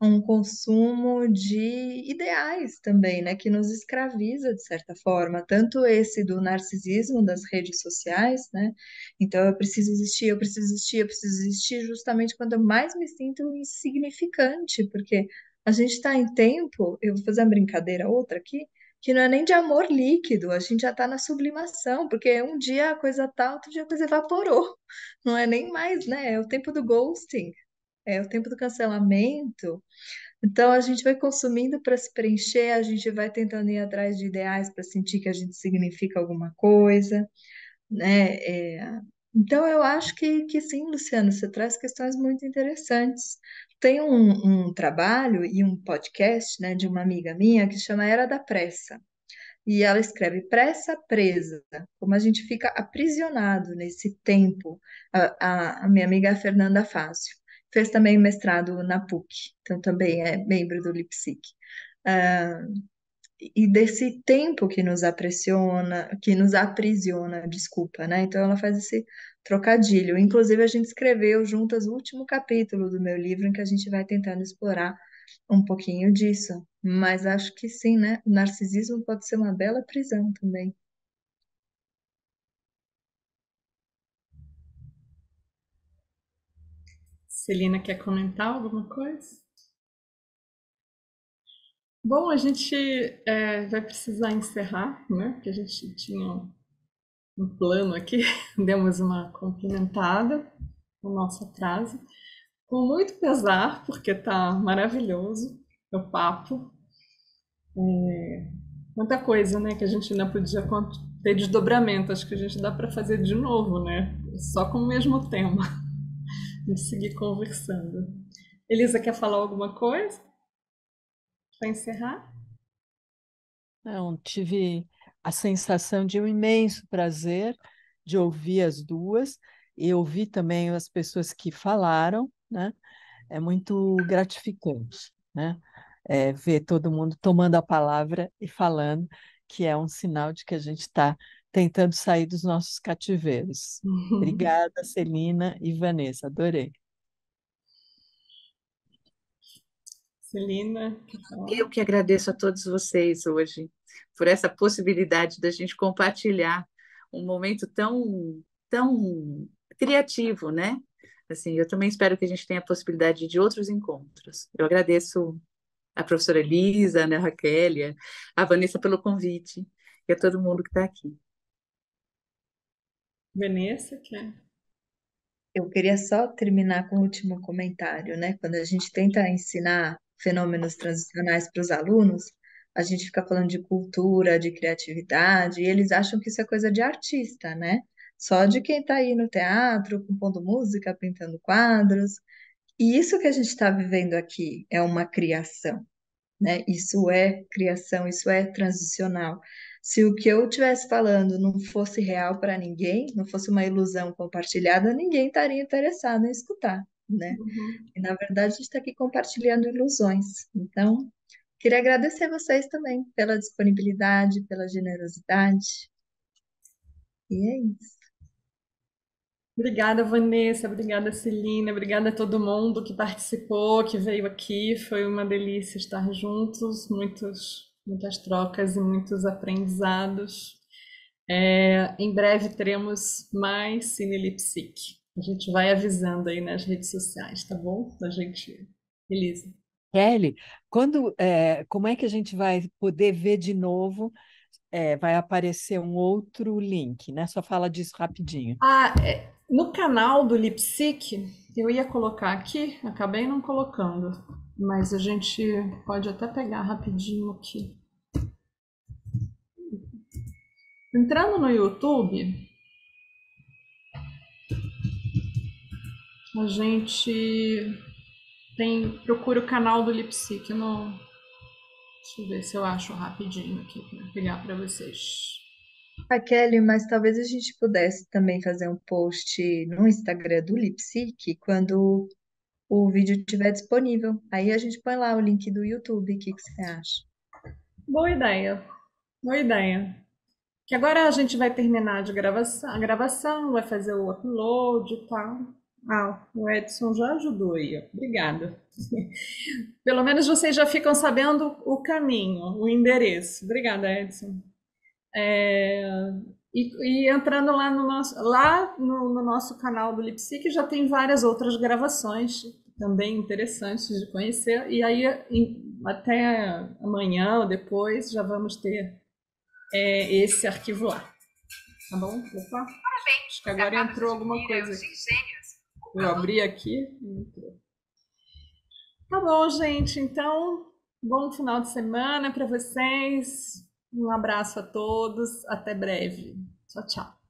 é um consumo de ideais também, né, que nos escraviza de certa forma, tanto esse do narcisismo das redes sociais, né? Então eu preciso existir, eu preciso existir, eu preciso existir justamente quando eu mais me sinto insignificante, porque a gente está em tempo, eu vou fazer uma brincadeira outra aqui, que não é nem de amor líquido, a gente já está na sublimação, porque um dia a coisa tá, outro dia a coisa evaporou. Não é nem mais, né? É o tempo do ghosting, é o tempo do cancelamento. Então a gente vai consumindo para se preencher, a gente vai tentando ir atrás de ideais para sentir que a gente significa alguma coisa, né? Então eu acho que sim, Luciano, você traz questões muito interessantes. Tem um trabalho e um podcast, né, de uma amiga minha que chama Era da Pressa. E ela escreve pressa presa, como a gente fica aprisionado nesse tempo. A minha amiga é a Fernanda Fácio fez também mestrado na PUC, então também é membro do LIPSIC. Ah, e desse tempo que nos aprisiona, desculpa, né? Então ela faz esse trocadilho. Inclusive, a gente escreveu juntas o último capítulo do meu livro, em que a gente vai tentando explorar um pouquinho disso. Mas acho que sim, né? O narcisismo pode ser uma bela prisão também. Celina quer comentar alguma coisa? Bom, a gente vai precisar encerrar, né? Porque a gente tinha um plano aqui, demos uma complementada no nosso atraso. Com muito pesar, porque tá maravilhoso o papo. Muita coisa, né, que a gente ainda podia ter desdobramento. Acho que a gente dá para fazer de novo, né? Só com o mesmo tema. A gente seguir conversando. Elisa, quer falar alguma coisa para encerrar? Não, tive a sensação de um imenso prazer de ouvir as duas e ouvir também as pessoas que falaram, né? É muito gratificante, né? Ver todo mundo tomando a palavra e falando, que é um sinal de que a gente está tentando sair dos nossos cativeiros. Obrigada, Celina e Vanessa, adorei. Celina, quer falar? Eu que agradeço a todos vocês hoje por essa possibilidade da gente compartilhar um momento tão criativo, né? Assim, eu também espero que a gente tenha a possibilidade de outros encontros. Eu agradeço a professora Elisa, né, a Raquel, a Vanessa pelo convite e a todo mundo que está aqui. Vanessa, quer? Eu queria só terminar com o último comentário, né? Quando a gente tenta ensinar fenômenos transicionais para os alunos, a gente fica falando de cultura, de criatividade, e eles acham que isso é coisa de artista, né? Só de quem está aí no teatro, compondo música, pintando quadros. E isso que a gente está vivendo aqui é uma criação, né? Isso é criação, isso é transicional. Se o que eu estivesse falando não fosse real para ninguém, não fosse uma ilusão compartilhada, ninguém estaria interessado em escutar, né? Uhum. E na verdade a gente está aqui compartilhando ilusões. Então, queria agradecer vocês também pela disponibilidade, pela generosidade. E é isso. Obrigada, Vanessa, obrigada, Celina, obrigada a todo mundo que participou, que veio aqui. Foi uma delícia estar juntos, muitas trocas e muitos aprendizados. Em breve teremos mais Cine Lipsic. A gente vai avisando aí nas redes sociais, tá bom? A gente. Elisa. Kelly, como é que a gente vai poder ver de novo? Vai aparecer um outro link, né? Só fala disso rapidinho. No canal do Lipsic, eu ia colocar aqui, acabei não colocando, mas a gente pode até pegar rapidinho aqui. Entrando no YouTube, a gente procura o canal do Lipsic no. Deixa eu ver se eu acho rapidinho aqui para pegar para vocês. Kelly, mas talvez a gente pudesse também fazer um post no Instagram do Lipsic quando o vídeo estiver disponível. Aí a gente põe lá o link do YouTube. O que que você acha? Boa ideia, boa ideia. Que agora a gente vai terminar a gravação, vai fazer o upload e tal. O Edson já ajudou aí, ó. Obrigada. Pelo menos vocês já ficam sabendo o caminho, o endereço. Obrigada, Edson. E entrando no nosso canal do Lipsic já tem várias outras gravações também interessantes de conhecer. E aí até amanhã ou depois já vamos ter esse arquivo lá. Tá bom? Opa. Acho que agora entrou alguma coisa aqui. Eu abri aqui e entrou. Tá bom, gente. Então, bom final de semana para vocês. Um abraço a todos. Até breve. Tchau, tchau.